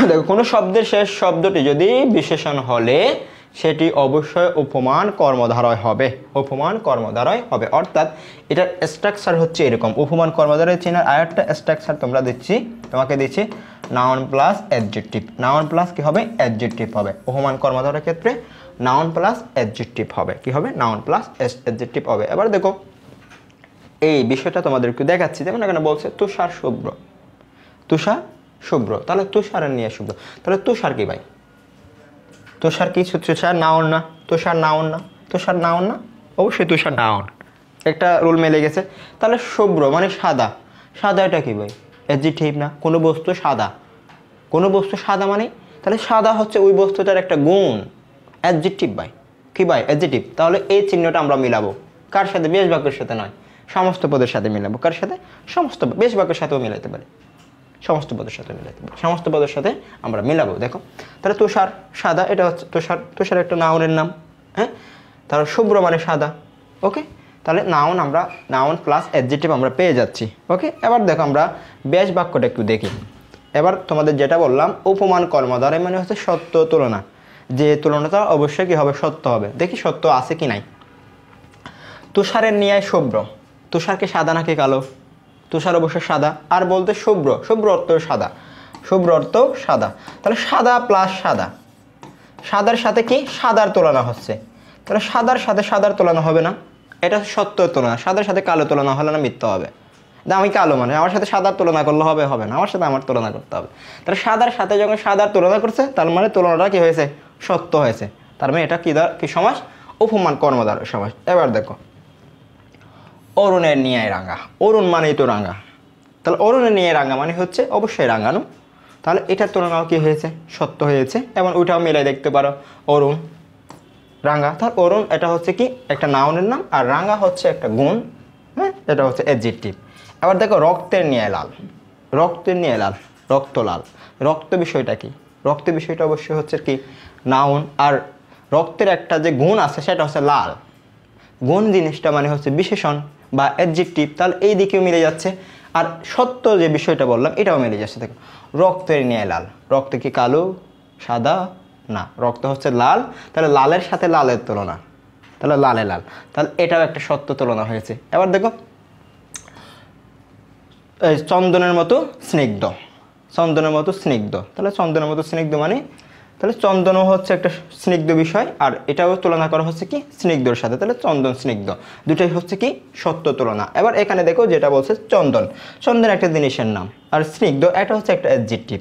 দেখো কোনো শব্দের শেষ শব্দটি যদি বিশেষণ হলে সেটি অবশ্যই উপমান কর্মধারয় হবে, উপমান কর্মধারয় হবে। অর্থাৎ এটার স্ট্রাকচার হচ্ছে এরকম। উপমান কর্মধারয় চেনার আরেকটা স্ট্রাকচার তোমাকে দিচ্ছি noun plus adjective. Noun plus কি হবে? অ্যাডজেক্টিভ হবে। উপমান কর্মধারয়ের ক্ষেত্রে নাউন প্লাস অ্যাডজেক্টিভ হবে। কি হবে? নাউন প্লাস অ্যাডজেক্টিভ হবে। এবার দেখো এই বিষয়টা তোমাদের একটু দেখাচ্ছি। যেমন এখানে বলছে তুষার শুভ্র, তুষার শুভ্র। তাহলে তুষারের নিয়ে শুভ্র। তাহলে তুষার কি ভাই? তুষার কি? তুষার নাউন না? তুষার নাউন না? তুষার নাউন না? অবশ্যই তুষার নাউন। একটা রুল মিলে গেছে। তাহলে শুভ্র মানে সাদা। সাদা এটা কি ভাই? অ্যাডজেক্টিভ না? কোনো বস্তু সাদা, কোনো বস্তু সাদা মানে তাহলে সাদা হচ্ছে ওই বস্তুটার একটা গুণ, অ্যাডজেক্টিভ ভাই। কি ভাই? অ্যাডজেক্টিভ। তাহলে এই চিহ্নটা আমরা মিলাবো কার সাথে? বেশ বাক্যের সাথে নয়, সমস্ত পদের সাথে মিলাবো। কার সাথে? সমস্ত। বেশ বাক্যের সাথেও মিলাইতে পারে, সমস্ত পদের সাথে মিলাইতে পারে, সমস্ত পদের সাথে আমরা মিলাবো। দেখো তাহলে তুষার সাদা, এটা হচ্ছে তুষার। তুষার একটা নাউনের নাম। হ্যাঁ, তাহলে শুভ্র মানে সাদা। ওকে, তাহলে নাউন আমরা নাউন প্লাস অ্যাডজেক্টিভ আমরা পেয়ে যাচ্ছি। ওকে, এবার দেখো আমরা ব্যাস বাক্যটা একটু দেখি। এবার তোমাদের যেটা বললাম উপমান কর্মদ্বারয় মানে হচ্ছে সত্য তুলনা। যে তুলনাটা অবশ্যই কি হবে? সত্য হবে। দেখি সত্য আছে কি নাই। তুষারের ন্যায় শুভ্র। তুষার কি সাদা নাকি কালো? তুষার অবশ্যই সাদা। আর বলতে শুভ্র, শুভ্র অর্থ সাদা, শুভ্র অর্থ সাদা। তাহলে সাদা প্লাস সাদা, সাদার সাথে কি সাদার তুলনা হচ্ছে, তাহলে সাদার সাথে সাদার তুলনা হবে না, এটা সত্য তুলনা। সাদার সাথে কালো তুলনা হলে না মিথ্যা হবে। আমি কালো মানে আমার সাথে সাদার তুলনা করলে হবে, হবে না, আমার সাথে আমার তুলনা করতে হবে। তাহলে সাদার সাথে যখন সাদার তুলনা করছে তার মানে তুলনাটা কি হয়েছে, সত্য হয়েছে। তার মানে এটা কি সমাস, উপমান কর্মদ্বারয় সমাস। এবার দেখো অরুণের ন্যায় রাঙা, অরুণ মানেই তো রাঙা, তাহলে অরুণের ন্যায় রাঙা মানে হচ্ছে অবশ্যই রাঙানো, তাহলে এটার তুলনাও কি হয়েছে, সত্য হয়েছে। এবং ওইটাও মিলাই দেখতে পারো, অরুণ রাঙা, তাহলে অরুণ এটা হচ্ছে কি একটা নাউনের নাম, আর রাঙা হচ্ছে একটা গুণ, হ্যাঁ এটা হচ্ছে অ্যাডজেক্টিভ। এবার দেখো রক্তের ন্যায় লাল, রক্তের ন্যায় লাল, রক্ত লাল, রক্ত বিষয়টা কি, রক্ত বিষয়টা অবশ্যই হচ্ছে কি নাউন, আর রক্তের একটা যে গুণ আছে সেটা হচ্ছে লাল, গুণ জিনিসটা মানে হচ্ছে বিশেষণ বা অ্যাডজেক্টিভ, তাহলে এই দিকেও মিলে যাচ্ছে। আর সত্য যে বিষয়টা বললাম এটাও মিলে যাচ্ছে। দেখো রক্তের ন্যায় লাল, রক্ত কি কালো সাদা না, রক্ত হচ্ছে লাল, তাহলে লালের সাথে লালের তুলনা, তাহলে লালে লাল, তাহলে এটাও একটা সত্য তুলনা হয়েছে। এবার দেখো চন্দনের মতো স্নিগ্ধ, চন্দনের মতো স্নিগ্ধ, তাহলে চন্দনের মতো স্নিগ্ধ মানে তাহলে চন্দনও হচ্ছে একটা স্নিগ্ধ বিষয়, আর এটাও তুলনা করা হচ্ছে কি স্নিগ্ধর সাথে, তাহলে চন্দন স্নিগ্ধ দুটাই হচ্ছে কি সত্য তুলনা। এবার এখানে দেখো যেটা বলছে চন্দন, চন্দন একটা জিনিসের নাম, আর স্নিগ্ধ এটা হচ্ছে একটা অ্যাডজেক্টিভ।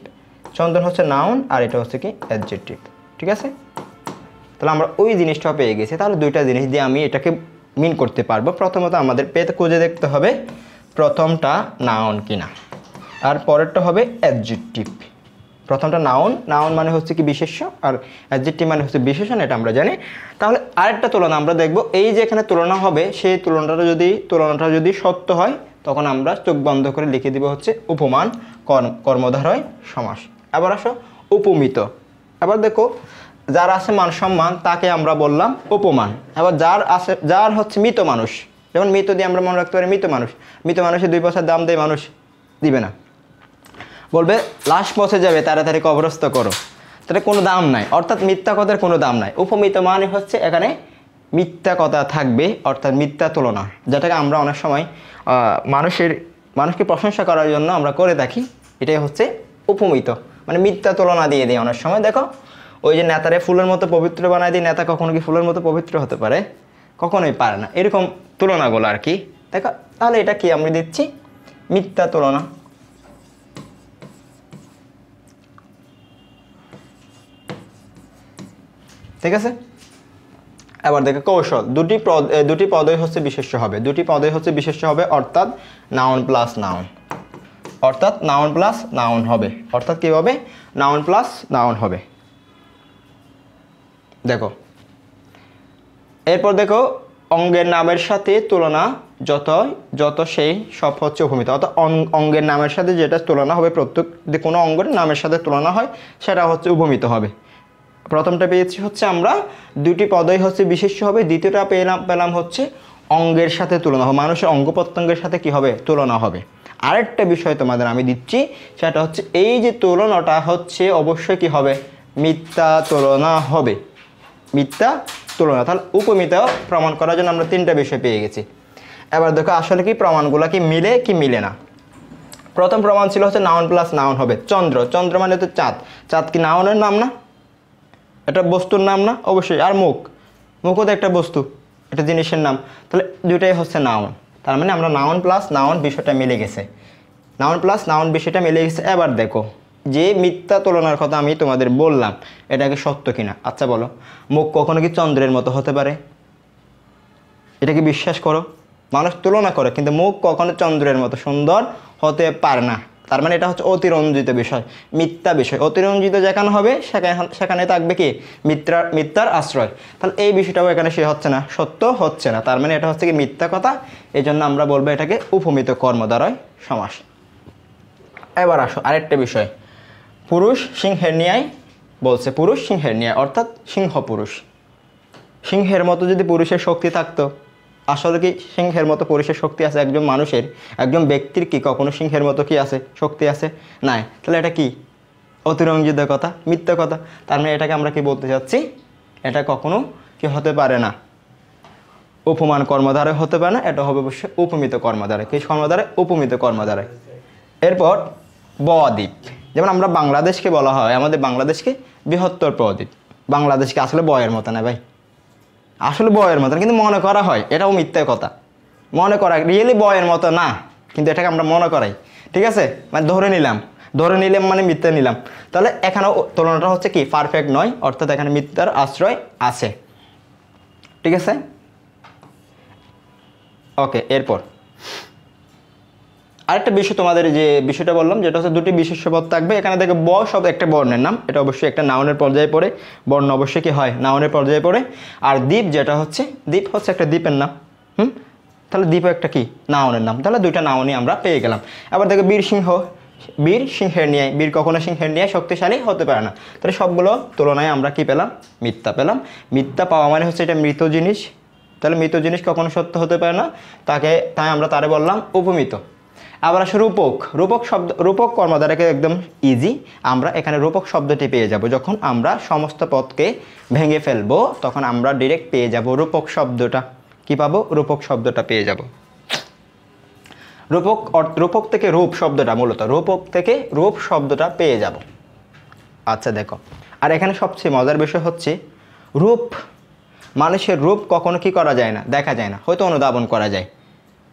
চন্দন হচ্ছে নাউন আর এটা হচ্ছে কি অ্যাডজেক্টিভ, ঠিক আছে। তাহলে আমরা ওই জিনিসটা পেয়ে গেছি, তাহলে দুইটা জিনিস দিয়ে আমি এটাকে মিন করতে পারবো। প্রথমত আমাদের পেতে খুঁজে দেখতে হবে প্রথমটা নাউন কিনা, আর পরেরটা হবে অ্যাডজেক্টিভ। প্রথমটা নাউন, নাউন মানে হচ্ছে কি বিশেষ্য, আর অ্যাডজেক্টিভ মানে হচ্ছে বিশেষণ, এটা আমরা জানি। তাহলে আরেকটা তুলনা আমরা দেখব, এই যে এখানে তুলনা হবে সেই তুলনাটা যদি সত্য হয় তখন আমরা চোখ বন্ধ করে লিখে দিব হচ্ছে উপমান কর্মধারয় সমাস। এবার আসো উপমিত। এবার দেখো যার আছে মান সম্মান তাকে আমরা বললাম উপমান। এবার যার হচ্ছে মৃত মানুষ, যেমন মৃত দিয়ে আমরা মনে রাখতে পারি মৃত মানুষ, মৃত মানুষের 2 পয়সার দাম দেয় মানুষ, দিবে না, বলবে লাশ পচে যাবে তাড়াতাড়ি কবরস্থ করো, তাহলে কোনো দাম নাই, অর্থাৎ মিথ্যা কথার কোনো দাম নাই। উপমিত মানে হচ্ছে এখানে মিথ্যা কথা থাকবে, অর্থাৎ মিথ্যা তুলনা, যেটাকে আমরা অনেক সময় মানুষকে প্রশংসা করার জন্য আমরা করে থাকি, এটাই হচ্ছে উপমিত, মানে মিথ্যা তুলনা দিয়ে দিই অনেক সময়। দেখো ওই যে নেতারে ফুলের মতো পবিত্র বানায় দিই, নেতা কখনো কি ফুলের মতো পবিত্র হতে পারে, কখনোই পারে না, এরকম তুলনাগুলো আর কি। দেখো তাহলে এটা কি আমরা দিচ্ছি মিথ্যা তুলনা। ঠিক আছে। এবার দেখো কৌশল, দুটি পদই হচ্ছে বিশেষ্য হবে, দুটি পদই হচ্ছে বিশেষ্য হবে, অর্থাৎ নাউন প্লাস নাউন, অর্থাৎ নাউন প্লাস নাউন হবে, অর্থাৎ কি হবে নাউন প্লাস নাউন হবে। দেখো এরপর দেখো অঙ্গের নামের সাথে তুলনা যত সেই সব হচ্ছে উপমিত, অর্থাৎ অঙ্গের নামের সাথে যেটা তুলনা হবে, প্রত্যেক কোনো অঙ্গের নামের সাথে তুলনা হয় সেটা হচ্ছে উপমিত হবে। প্রথমটা পেয়েছি হচ্ছে আমরা দুটি পদই হচ্ছে বিশেষ্য হবে, দ্বিতীয়টা পেলাম হচ্ছে অঙ্গের সাথে তুলনা হবে, মানুষের অঙ্গ প্রত্যঙ্গের সাথে কি হবে তুলনা হবে। আরেকটা বিষয় তোমাদের আমি দিচ্ছি, সেটা হচ্ছে এই যে তুলনাটা হচ্ছে অবশ্যই কি হবে মিথ্যা তুলনা হবে, মিথ্যা তুলনা। তাহলে উপমিত প্রমাণ করার জন্য আমরা 3টা বিষয় পেয়ে গেছি। এবার দেখো আসলে কি প্রমাণগুলো কি মিলে কি মিলে না। প্রথম প্রমাণ ছিল হচ্ছে নাউন প্লাস নাউন হবে, চন্দ্র, চন্দ্র মানে তো চাঁদ, চাঁদ কি নাউনের নাম না, এটা বস্তুর নাম না, অবশ্যই। আর মুখও তো একটা বস্তু, একটা জিনিসের নাম, তাহলে দুইটাই হচ্ছে নাউন। তার মানে আমরা নাউন প্লাস নাউন বিষয়টা মিলে গেছে, নাউন প্লাস নাউন বিষয়টা মিলে গেছে। এবার দেখো যে মিথ্যা তুলনার কথা আমি তোমাদের বললাম এটাকে সত্য কিনা। আচ্ছা বলো, মুখ কখনো কি চন্দ্রের মতো হতে পারে? এটা কি বিশ্বাস করো? মানুষ তুলনা করে, কিন্তু মুখ কখনো চন্দ্রের মতো সুন্দর হতে পারে না। তার মানে এটা হচ্ছে অতিরঞ্জিত বিষয়, মিথ্যা বিষয়। অতিরঞ্জিত যেখানে হবে সেখানে থাকবে কি মিথ্যার আশ্রয়। তাহলে এই বিষয়টাও এখানে সে হচ্ছে না, সত্য হচ্ছে না, তার মানে এটা হচ্ছে কি মিথ্যা কথা। এই জন্য আমরা বলবো এটাকে উপমিত কর্মদ্বারয় সমাস। এবার আসো আরেকটা বিষয়, পুরুষ সিংহের ন্যায় বলছে, পুরুষ সিংহের ন্যায় অর্থাৎ সিংহ পুরুষ, সিংহের মতো যদি পুরুষের শক্তি থাকতো, আসলে কি সিংহের মতো পুরুষের শক্তি আছে একজন মানুষের, একজন ব্যক্তির কি কখনো সিংহের মতো কি আছে শক্তি আছে? নাই। তাহলে এটা কি অতিরঞ্জিত কথা, মিথ্যা কথা। তার মানে এটাকে আমরা কি বলতে চাচ্ছি, এটা কখনো কি হতে পারে না, উপমান কর্মধারয় হতে পারে না, এটা হবে অবশ্যই উপমিত কর্মধারয়। কি কর্মধারয়? উপমিত কর্মধারয়। এরপর বদ্বীপ, যেমন আমরা বাংলাদেশকে বলা হয়, আমাদের বাংলাদেশকে বৃহত্তর প্রদ্বীপ। বাংলাদেশকে আসলে বয়ের মতো না ভাই, আসলে বয়ের মতো, কিন্তু মনে করা হয়, এটাও মিথ্যা কথা। মনে করা রিয়েলি বয়ের মতো না, কিন্তু এটাকে আমরা মনে করাই, ঠিক আছে, মানে ধরে নিলাম মানে মিথ্যা নিলাম। তাহলে এখানেও তুলনাটা হচ্ছে কি পারফেক্ট নয়, অর্থাৎ এখানে মিথ্যার আশ্রয় আছে, ঠিক আছে। ওকে, এরপর আরেকটা বিষয়, তোমাদের যে বিষয়টা বললাম, যেটা হচ্ছে দুটি বিশেষ্য পদ থাকবে। এখানে দেখো ব শব্দ একটা বর্ণের নাম, এটা অবশ্যই একটা নাউনের পর্যায়ে পড়ে, বর্ণ অবশ্যই কি হয়, নাউনের পর্যায়ে পড়ে। আর দ্বীপ যেটা হচ্ছে, দ্বীপ হচ্ছে একটা দ্বীপের নাম, তাহলে দ্বীপ একটা কি নাউনের নাম, তাহলে দুইটা নাউনই আমরা পেয়ে গেলাম। আবার দেখো বীর সিংহ, বীর সিংহের ন্যায়, বীর কখনো সিংহের ন্যায় শক্তিশালী হতে পারে না, তাহলে সবগুলো তুলনায় আমরা কি পেলাম, মিথ্যা পেলাম। মিথ্যা পাওয়া মানে হচ্ছে এটা মৃত জিনিস, তাহলে মৃত জিনিস কখনো সত্য হতে পারে না, তাই আমরা তারে বললাম উপমিত। আবার আসলে রূপক, রূপক শব্দ, রূপক কর্মধারয়কে একদম ইজি, আমরা এখানে রূপক শব্দটি পেয়ে যাব যখন আমরা সমস্ত পদকে ভেঙে ফেলবো, তখন আমরা ডিরেক্ট পেয়ে যাব রূপক শব্দটা। কি পাবো? রূপক শব্দটা পেয়ে যাব। রূপক, রূপক থেকে রূপ শব্দটা, মূলত রূপক থেকে রূপ শব্দটা পেয়ে যাব। আচ্ছা দেখো, আর এখানে সবচেয়ে মজার বিষয় হচ্ছে রূপ, মানুষের রূপ কখনো কি করা যায় না, দেখা যায় না, হয়তো অনুধাবন করা যায়।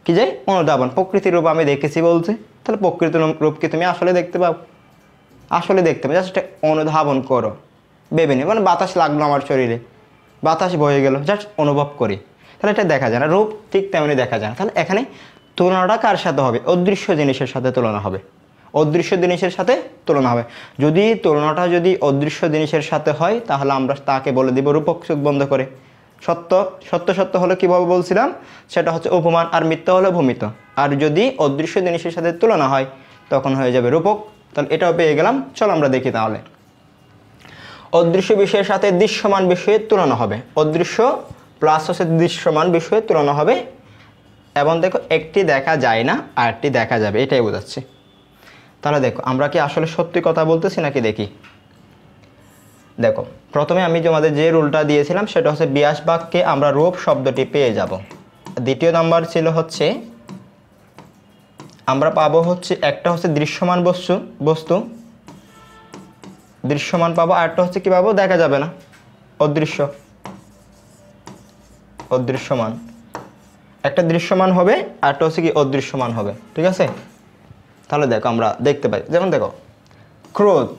কি যায়? অনুধাবন। প্রকৃতির রূপ আমি দেখেছি বলছে, তাহলে প্রকৃতির রূপ কি তুমি আসলে দেখতে পাও? আসলে দেখতে পাও, জাস্ট অনুধাবন করো, ভেবে নিও, মানে বাতাস লাগলো আমার শরীরে, বাতাস বয়ে গেল, জাস্ট অনুভব করি, তাহলে এটা দেখা যায় না। রূপ ঠিক তেমনি দেখা যায় না। তাহলে এখানে তুলনাটা কার সাথে হবে? অদৃশ্য জিনিসের সাথে তুলনা হবে, অদৃশ্য জিনিসের সাথে তুলনা হবে। যদি তুলনাটা যদি অদৃশ্য জিনিসের সাথে হয়, তাহলে আমরা তাকে বলে দিব রূপক, চোখ বন্ধ করে। সত্য, সত্য সত্য হলে কীভাবে বলছিলাম, সেটা হচ্ছে উপমান, আর মিথ্যা হলে ভূমিত। আর যদি অদৃশ্য জিনিসের সাথে তুলনা হয়, তখন হয়ে যাবে রূপক। তাহলে এটাও পেয়ে গেলাম। চলো আমরা দেখি তাহলে। অদৃশ্য বিষয়ের সাথে দৃশ্যমান বিষয়ের তুলনা হবে, অদৃশ্য প্লাস হচ্ছে দৃশ্যমান বিষয়ের তুলনা হবে। এবং দেখো একটি দেখা যায় না, আরেকটি দেখা যাবে, এটাই বোঝাচ্ছে। তাহলে দেখো আমরা কি আসলে সত্যি কথা বলতেছি নাকি দেখি। দেখো প্রথমে আমি তোমাদের যে রুলটা দিয়েছিলাম সেটা হচ্ছে বিয়াস বাক্যে আমরা রূপ শব্দটি পেয়ে যাব। দ্বিতীয় নাম্বার ছিল হচ্ছে আমরা পাবো হচ্ছে একটা হচ্ছে দৃশ্যমান বস্তু দৃশ্যমান পাবো, আরেকটা হচ্ছে কি পাবো, দেখা যাবে না, অদৃশ্যমান। একটা দৃশ্যমান হবে, আরেকটা হচ্ছে কি অদৃশ্যমান হবে, ঠিক আছে। তাহলে দেখো আমরা দেখতে পাই, যেমন দেখো ক্রোধ,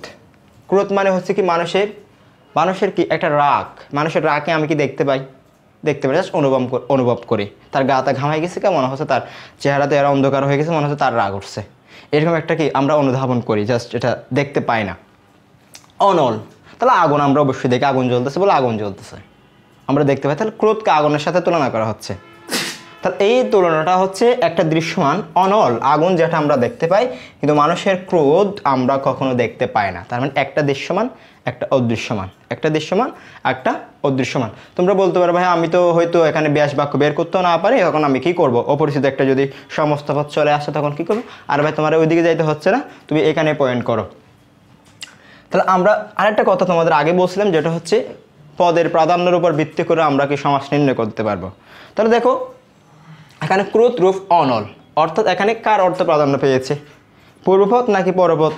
ক্রোধ মানে হচ্ছে কি মানুষের কি একটা রাগ, মানুষের রাগকে আমি কি দেখতে পাই, জাস্ট অনুভব করি। তার গাটা ঘামাই গেছে, কেমন হচ্ছে, তার চেহারাতে এরা অন্ধকার হয়ে গেছে, মনে হচ্ছে তার রাগ উঠছে, এরকম একটা কি আমরা অনুধাবন করি, জাস্ট এটা দেখতে পাই না। অনল, তাহলে আগুন আমরা অবশ্যই দেখি, আগুন জ্বলতেছে বলে আগুন জ্বলতেছে, আমরা দেখতে পাই, তাহলে ক্রোধকে আগুনের সাথে তুলনা করা হচ্ছে। তাহলে এই তুলনাটা হচ্ছে একটা দৃশ্যমান, অনল আগুন যেটা আমরা দেখতে পাই, কিন্তু মানুষের ক্রোধ আমরা কখনো দেখতে পাই না। তার মানে একটা দৃশ্যমান, একটা অদৃশ্যমান, একটা দৃশ্যমান, একটা অদৃশ্যমান। তোমরা বলতে পারো ভাই আমি তো হয়তো এখানে ব্যাস বাক্য বের করতেও না পারি, তখন আমি কি করব, অপরিচিত একটা যদি সমস্ত পদ চলে আসে তখন কি করবো? আর ভাই তোমার ওইদিকে যাইতে হচ্ছে না, তুমি এখানে পয়েন্ট করো। তাহলে আমরা আরেকটা কথা তোমাদের আগে বলছিলাম, যেটা হচ্ছে পদের প্রাধান্যের উপর ভিত্তি করে আমরা কি সমাস নির্ণয় করতে পারবো। তাহলে দেখো এখানে ক্রোধ রূপ অনল, অর্থাৎ এখানে কার অর্থ প্রাধান্য পেয়েছে, পূর্বপদ নাকি পরপদ?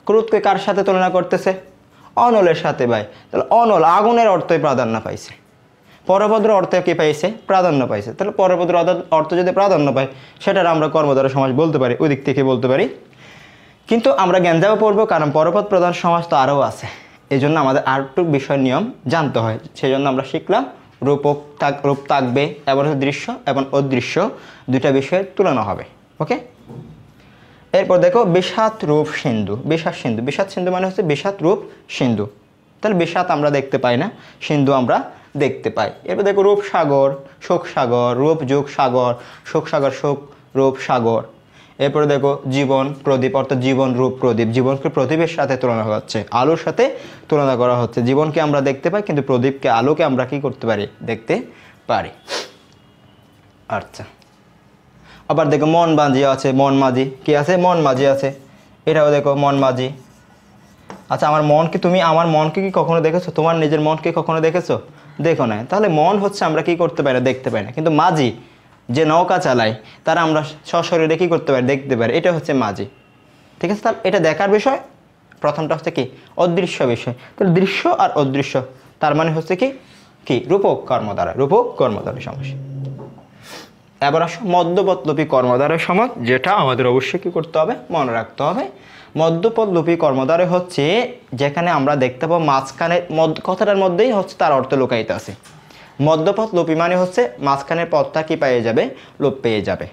ক্রোধকে কার সাথে তুলনা করতেছে? অনলের সাথে ভাই। তাহলে অনল আগুনের অর্থই প্রাধান্য পাইছে, পরপদের অর্থে কি পাইছে? প্রাধান্য পাইছে। তাহলে পরপদের অর্থ যদি প্রাধান্য পায়, সেটার আমরা কর্মদ্বারা সমাস বলতে পারি, ওই দিক থেকে বলতে পারি। কিন্তু আমরা জ্ঞানজাও পড়বো, কারণ পরপদ প্রধান সমাস তো আরও আছে, এই জন্য আমাদের আর একটু বিষয় নিয়ম জানতে হয়। সেই জন্য আমরা শিখলাম রূপ থাকবে, এবং দৃশ্য এবং অদৃশ্য দুইটা বিষয়ের তুলনা হবে। ওকে, এরপর দেখো বিষাদ রূপ সিন্ধু, বিষাদ সিন্ধু মানে হচ্ছে বিষাদ রূপ সিন্ধু। তাহলে বিষাদ আমরা দেখতে পাই না, সিন্ধু আমরা দেখতে পাই। এরপর দেখো রূপসাগর, শোকসাগর, রূপ যোগ সাগর, শোকসাগর, শোক রূপ সাগর। এরপরে দেখো জীবন প্রদীপ, অর্থাৎ জীবন রূপ প্রদীপ, জীবনকে প্রদীপের সাথে তুলনা করা হচ্ছে, আলোর সাথে তুলনা করা হচ্ছে। জীবনকে আমরা দেখতে পাই, কিন্তু প্রদীপকে, আলোকে আমরা কি করতে পারি, দেখতে পারি। আচ্ছা, আবার দেখো মন মাঝি আছে, মন মাঝি কি আছে, মন মাঝি আছে, এটাও দেখো মন মাঝি। আচ্ছা আমার মনকে কি কখনো দেখেছো? তোমার নিজের মনকে কখনো দেখেছো? দেখো না, তাহলে মন হচ্ছে আমরা কি করতে পারি না, দেখতে পাই না। কিন্তু মাঝি যে নৌকা চালায় তারা আমরা সশরীরে কি করতে পারি, দেখতে পারি। এটা হচ্ছে মাঝি। ঠিক আছে, তাহলে এটা দেখার বিষয়। প্রথমটা হচ্ছে কি অদৃশ্য বিষয়। তাহলে দৃশ্য আর অদৃশ্য, তার মানে হচ্ছে কি কি রূপক কর্মদ্বারা, রূপক কর্মদ্বারা সমাস। এবার আসো মধ্যপদলোপী কর্মদ্বারের সমাস, যেটা আমাদের অবশ্যই কি করতে হবে, মনে রাখতে হবে। মধ্যপদলোপী কর্মদ্বারে হচ্ছে যেখানে আমরা দেখতে পাবো মাঝখানে কথাটার মধ্যেই হচ্ছে তার অর্থ লুকায়িত আছে। মধ্যপদলোপী মানে হচ্ছে মাঝখানের পদটা কি পেয়ে যাবে, লোপ পেয়ে যাবে।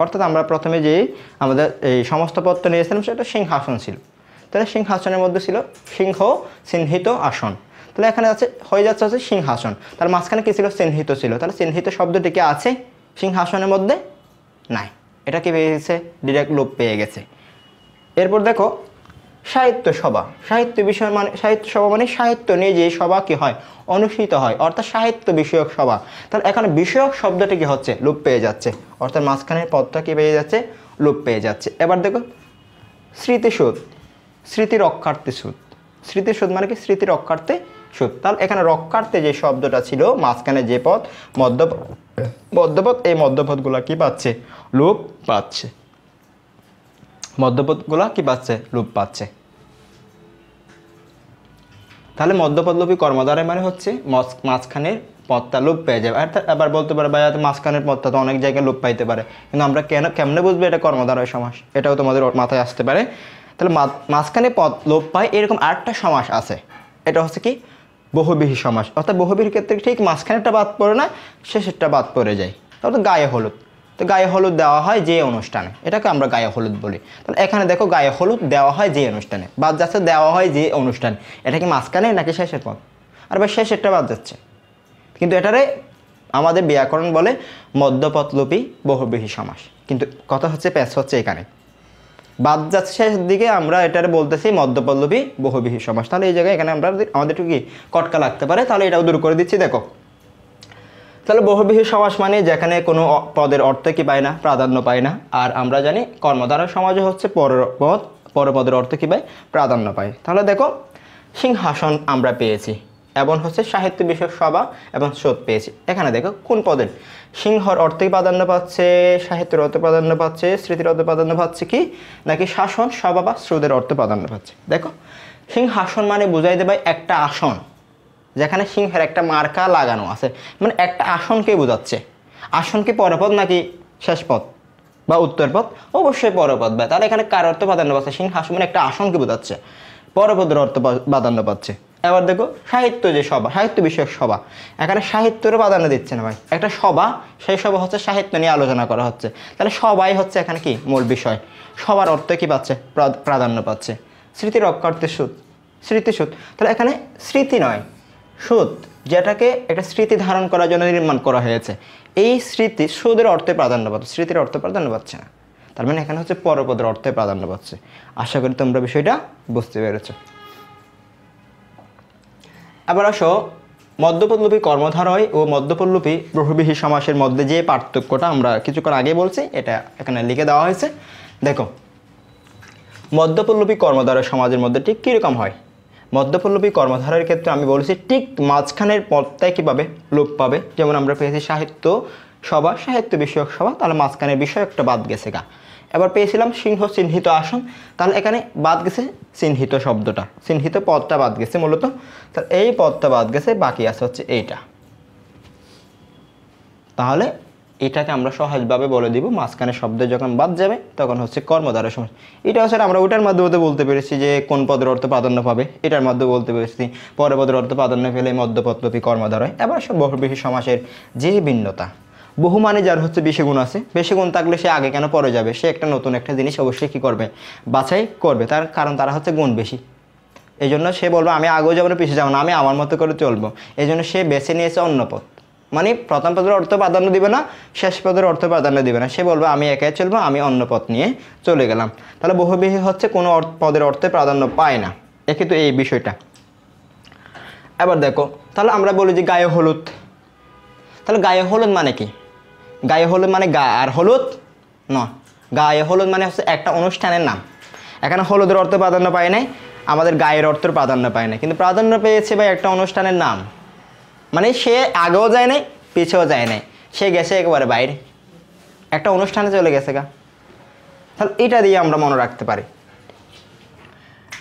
অর্থাৎ আমরা প্রথমে যে আমাদের এই সমস্ত পদটা নিয়েছিলাম সেটা সিংহাসন ছিল। তাহলে সিংহাসনের মধ্যে ছিল সিংহ চিহ্নিত আসন। তাহলে এখানে আছে হয়ে যাচ্ছে হচ্ছে সিংহাসন, তার মাঝখানে কি ছিল, চিহ্নিত ছিল। তাহলে চিহ্নিত শব্দটি কি আছে সিংহাসনের মধ্যে, নাই। এটা কি পেয়ে গেছে, ডিরেক্ট লোপ পেয়ে গেছে। এরপর দেখো সাহিত্য সভা। সাহিত্য বিষয় মানে সাহিত্য সভা মানে সাহিত্য নিয়ে যে সভা কি হয়, অনুষ্ঠিত হয়, অর্থাৎ সাহিত্য বিষয়ক সভা। তাহলে এখানে বিষয়ক শব্দটি কি হচ্ছে, লোপ পেয়ে যাচ্ছে, অর্থাৎ মাঝখানের পদটা কি পেয়ে যাচ্ছে, লোপ পেয়ে যাচ্ছে। এবার দেখো স্মৃতিসুধ, স্মৃতি রক্ষার্থে সুদ। স্মৃতিসুধ মানে কি, স্মৃতি রক্ষার্থে সুদ। তাহলে এখানে রক্ষার্থে যে শব্দটা ছিল মাঝখানে যে পদ মধ্যপদ, এই মধ্যপদগুলা কি পাচ্ছে, লোপ পাচ্ছে। মধ্যপদগুলা কি পাচ্ছে, লোপ পাচ্ছে। তাহলে মধ্যপদলোপী কর্মদ্বারে মানে হচ্ছে মাঝখানের পদটা লোপ পেয়ে যাবে। আর আবার বলতে পারে ভাই মাঝখানের পদটা তো অনেক জায়গায় লোপ পাইতে পারে, কিন্তু আমরা কেমনে বুঝবো এটা কর্মদ্বারয় সমাস, এটাও তোমাদের মাথায় আসতে পারে। তাহলে মাঝখানে পদ লোপ পায় এরকম আরেকটা সমাস আছে, এটা হচ্ছে কি বহুব্রীহি সমাস। অর্থাৎ বহুব্রীহির ক্ষেত্রে ঠিক মাঝখানেরটা বাদ পড়ে না, শেষেরটা বাদ পড়ে যায়। তাহলে গায়ে হলুদ, তো গায়ে হলুদ দেওয়া হয় যে অনুষ্ঠানে, এটাকে আমরা গায়ে হলুদ বলি। তাহলে এখানে দেখো গায়ে হলুদ দেওয়া হয় যে অনুষ্ঠানে, বাদ যাচ্ছে দেওয়া হয় যে অনুষ্ঠানে। এটা কি মাঝখানে নাকি শেষের পদ, আর বা শেষেরটা বাদ যাচ্ছে। কিন্তু এটারে আমাদের ব্যাকরণ বলে মধ্যপদলোপী বহুব্রীহি সমাস। কিন্তু কথা হচ্ছে প্যাচ হচ্ছে এখানে বাদ যাচ্ছে শেষের দিকে, আমরা এটারে বলতেছি মধ্যপদলোপী বহুব্রীহি সমাস। তাহলে এই জায়গায় এখানে আমরা আমাদের একটু কি কটকা লাগতে পারে, তাহলে এটাও দূর করে দিচ্ছি। দেখো তাহলে বহুব্রীহি সমাস মানে যেখানে কোনো পদের অর্থ কি পায় না, প্রাধান্য পায় না। আর আমরা জানি কর্মদ্বারয় সমাজে হচ্ছে পরপদের অর্থ কি পায়, প্রাধান্য পায়। তাহলে দেখো সিংহাসন আমরা পেয়েছি, এবং হচ্ছে সাহিত্য বিষয়ক সভা এবং স্রোত পেয়েছি। এখানে দেখো কোন পদের সিংহর অর্থে প্রাধান্য পাচ্ছে, সাহিত্যের অর্থে প্রাধান্য পাচ্ছে, স্মৃতির অর্থে প্রাধান্য পাচ্ছে কি, নাকি শাসন সভা বা স্রোতের অর্থে প্রাধান্য পাচ্ছে। দেখো সিংহাসন মানে বুঝাই দেবে একটা আসন যেখানে সিংহের একটা মার্কা লাগানো আছে, মানে একটা আসনকে বোঝাচ্ছে। আসন কি পরপদ নাকি শেষ পদ বা উত্তর পদ, অবশ্যই পরপদ। তাহলে এখানে কার অর্থ প্রাধান্য পাচ্ছে, সিংহাসন মানে একটা আসনকে বোঝাচ্ছে, পরপদের অর্থ প্রাধান্য পাচ্ছে। এবার দেখো সাহিত্য যে সভা, সাহিত্য বিষয়ক সভা, এখানে সাহিত্যের প্রাধান্য দিচ্ছে না ভাই, একটা সভা, সেই সভা হচ্ছে সাহিত্য নিয়ে আলোচনা করা হচ্ছে। তাহলে সবাই হচ্ছে এখানে কি মূল বিষয়, সবার অর্থ কি পাচ্ছে, প্রাধান্য পাচ্ছে। স্মৃতি রক্ষার্থে সুদ, স্মৃতিসুদ। তাহলে এখানে স্মৃতি নয় সুদ, যেটাকে একটা স্মৃতি ধারণ করার জন্য নির্মাণ করা হয়েছে, এই স্মৃতি সুদের অর্থে প্রাধান্য পাচ্ছে, স্মৃতির অর্থে প্রাধান্য পাচ্ছে না। তার মানে এখানে হচ্ছে পরপদের অর্থে প্রাধান্য পাচ্ছে। আশা করি তোমরা বিষয়টা বুঝতে পেরেছ। এবার আসো মধ্যপদলোপী কর্মধারয় ও মধ্যপদলোপী বহুব্রীহি সমাসের মধ্যে যে পার্থক্যটা আমরা কিছুক্ষণ আগে বলছি, এটা এখানে লিখে দেওয়া হয়েছে। দেখো মধ্যপদলোপী কর্মধারয় সমাজের মধ্যে ঠিক কীরকম হয়। মধ্যপদলোপী কর্মধারয়ের ক্ষেত্রে আমি বলেছি ঠিক মাঝখানের পদটাই কীভাবে লোপ পাবে। যেমন আমরা পেয়েছি সাহিত্য সভা, সাহিত্য বিষয়ক সভা, তাহলে মাঝখানের বিষয় একটা বাদ গেছে গা। এবার পেয়েছিলাম সিংহ চিহ্নিত আসন, তাহলে এখানে বাদ গেছে চিহ্নিত শব্দটা, চিহ্নিত পদটা বাদ গেছে মূলত। তাহলে এই পদটা বাদ গেছে, বাকি আছে হচ্ছে এইটা। তাহলে এটাকে আমরা সহজভাবে বলে দিব মাঝখানে শব্দ যখন বাদ যাবে তখন হচ্ছে কর্মধারয় সমাস। এটা হচ্ছে আমরা ওটার মাধ্যমে বলতে পেরেছি যে কোন পদের অর্থ প্রাধান্য পাবে, এটার মাধ্যমে বলতে পেরেছি পরের পদের অর্থ প্রাধান্য পেলে মধ্যপদলোপী কর্মধারয়। এবার সব বহুব্রীহি সমাসের যে ভিন্নতা, বহু মানে যার হচ্ছে বেশি গুণ আছে, বেশি গুণ থাকলে সে আগে কেন পরে যাবে, সে একটা নতুন একটা জিনিস অবশ্যই কী করবে, বাছাই করবে, তার কারণ তারা হচ্ছে গুণ বেশি। এই জন্য সে বলবে আমি আগেও যাবো না পিছিয়ে যাবো না, আমি আমার মতো করে চলবো। এই জন্য সে বেছে নিয়েছে অন্য পদ, মানে প্রথম পদের অর্থ প্রাধান্য দিবে না, শেষ পদের অর্থ প্রাধান্য দিবে না, সে বলবে আমি একাই চলবো, আমি অন্য পথ নিয়ে চলে গেলাম। তাহলে বহুব্রীহি হচ্ছে কোনো পদের অর্থে প্রাধান্য পায় না, এ কিন্তু এই বিষয়টা। এবার দেখো তাহলে আমরা বলি যে গায়ে হলুদ, তাহলে গায়ে হলুদ মানে কি, গায়ে হলুদ মানে গা আর হলুদ নয়, গায়ে হলুদ মানে হচ্ছে একটা অনুষ্ঠানের নাম। এখানে হলুদের অর্থ প্রাধান্য পায় নাই, আমাদের গায়ের অর্থের প্রাধান্য পায় না, কিন্তু প্রাধান্য পেয়েছে ভাই একটা অনুষ্ঠানের নাম। মানে সে আগেও যায় নাই, পিছেও যায় নাই, সে গেছে একেবারে বাইরে, একটা অনুষ্ঠানে চলে গেছে গা। তাহলে এটা দিয়ে আমরা মনে রাখতে পারি।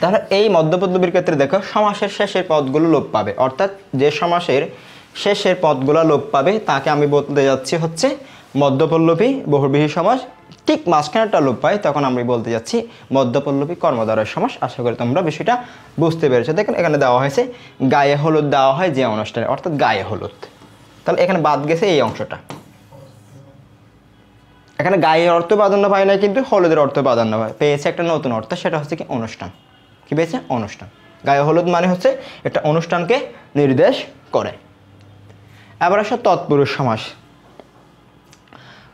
তাহলে এই মধ্যপল্লবীর ক্ষেত্রে দেখো সমাসের শেষের পদগুলো লোপ পাবে, অর্থাৎ যে সমাসের শেষের পদগুলো লোপ পাবে তাকে আমি বলতে যাচ্ছি হচ্ছে মধ্যপল্লবী বহুব্রীহি সমাস। ঠিক মাঝখানেটা লোপ পায় তখন আমি বলতে যাচ্ছি মধ্যপল্লবী কর্মদ্বারয় সমাস। আশা করি তোমরা বিষয়টা বুঝতে পেরেছো। দেখুন এখানে দেওয়া হয়েছে গায়ে হলুদ দেওয়া হয় যে অনুষ্ঠানে, অর্থাৎ গায়ে হলুদ। তাহলে এখানে বাদ গেছে এই অংশটা। এখানে গায়ের অর্থ প্রাধান্য পায় না, কিন্তু হলুদের অর্থ প্রাধান্য পায়, পেয়েছে একটা নতুন অর্থ, সেটা হচ্ছে কি অনুষ্ঠান। কি পেয়েছে? অনুষ্ঠান। গায়ে হলুদ মানে হচ্ছে একটা অনুষ্ঠানকে নির্দেশ করে। এবার আসো তৎপুরুষ সমাস।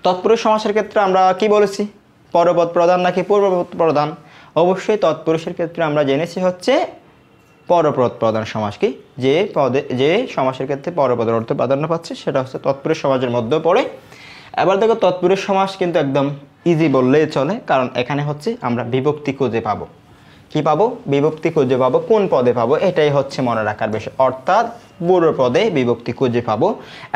তৎপুরুষ সমাসের ক্ষেত্রে আমরা কি বলেছি? পরপদ প্রধান নাকি পূর্বপদ প্রধান? অবশ্যই তৎপুরুষের ক্ষেত্রে আমরা জেনেছি হচ্ছে পরপদ প্রধান সমাস। কি যে সমাসের ক্ষেত্রে পরপদের অর্থ প্রাধান্য পাচ্ছে সেটা হচ্ছে তৎপুরুষ সমাজের মধ্যে পড়ে। এবার দেখো তৎপুরুষ সমাস কিন্তু একদম ইজি বললেই চলে, কারণ এখানে হচ্ছে আমরা বিভক্তি খুঁজে পাবো। কি পাবো? বিভক্তি খুঁজে পাবো। কোন পদে পাবো? এটাই হচ্ছে মনে রাখার বিষয়, অর্থাৎ পুরো পদে বিভক্তি খুঁজে পাবো।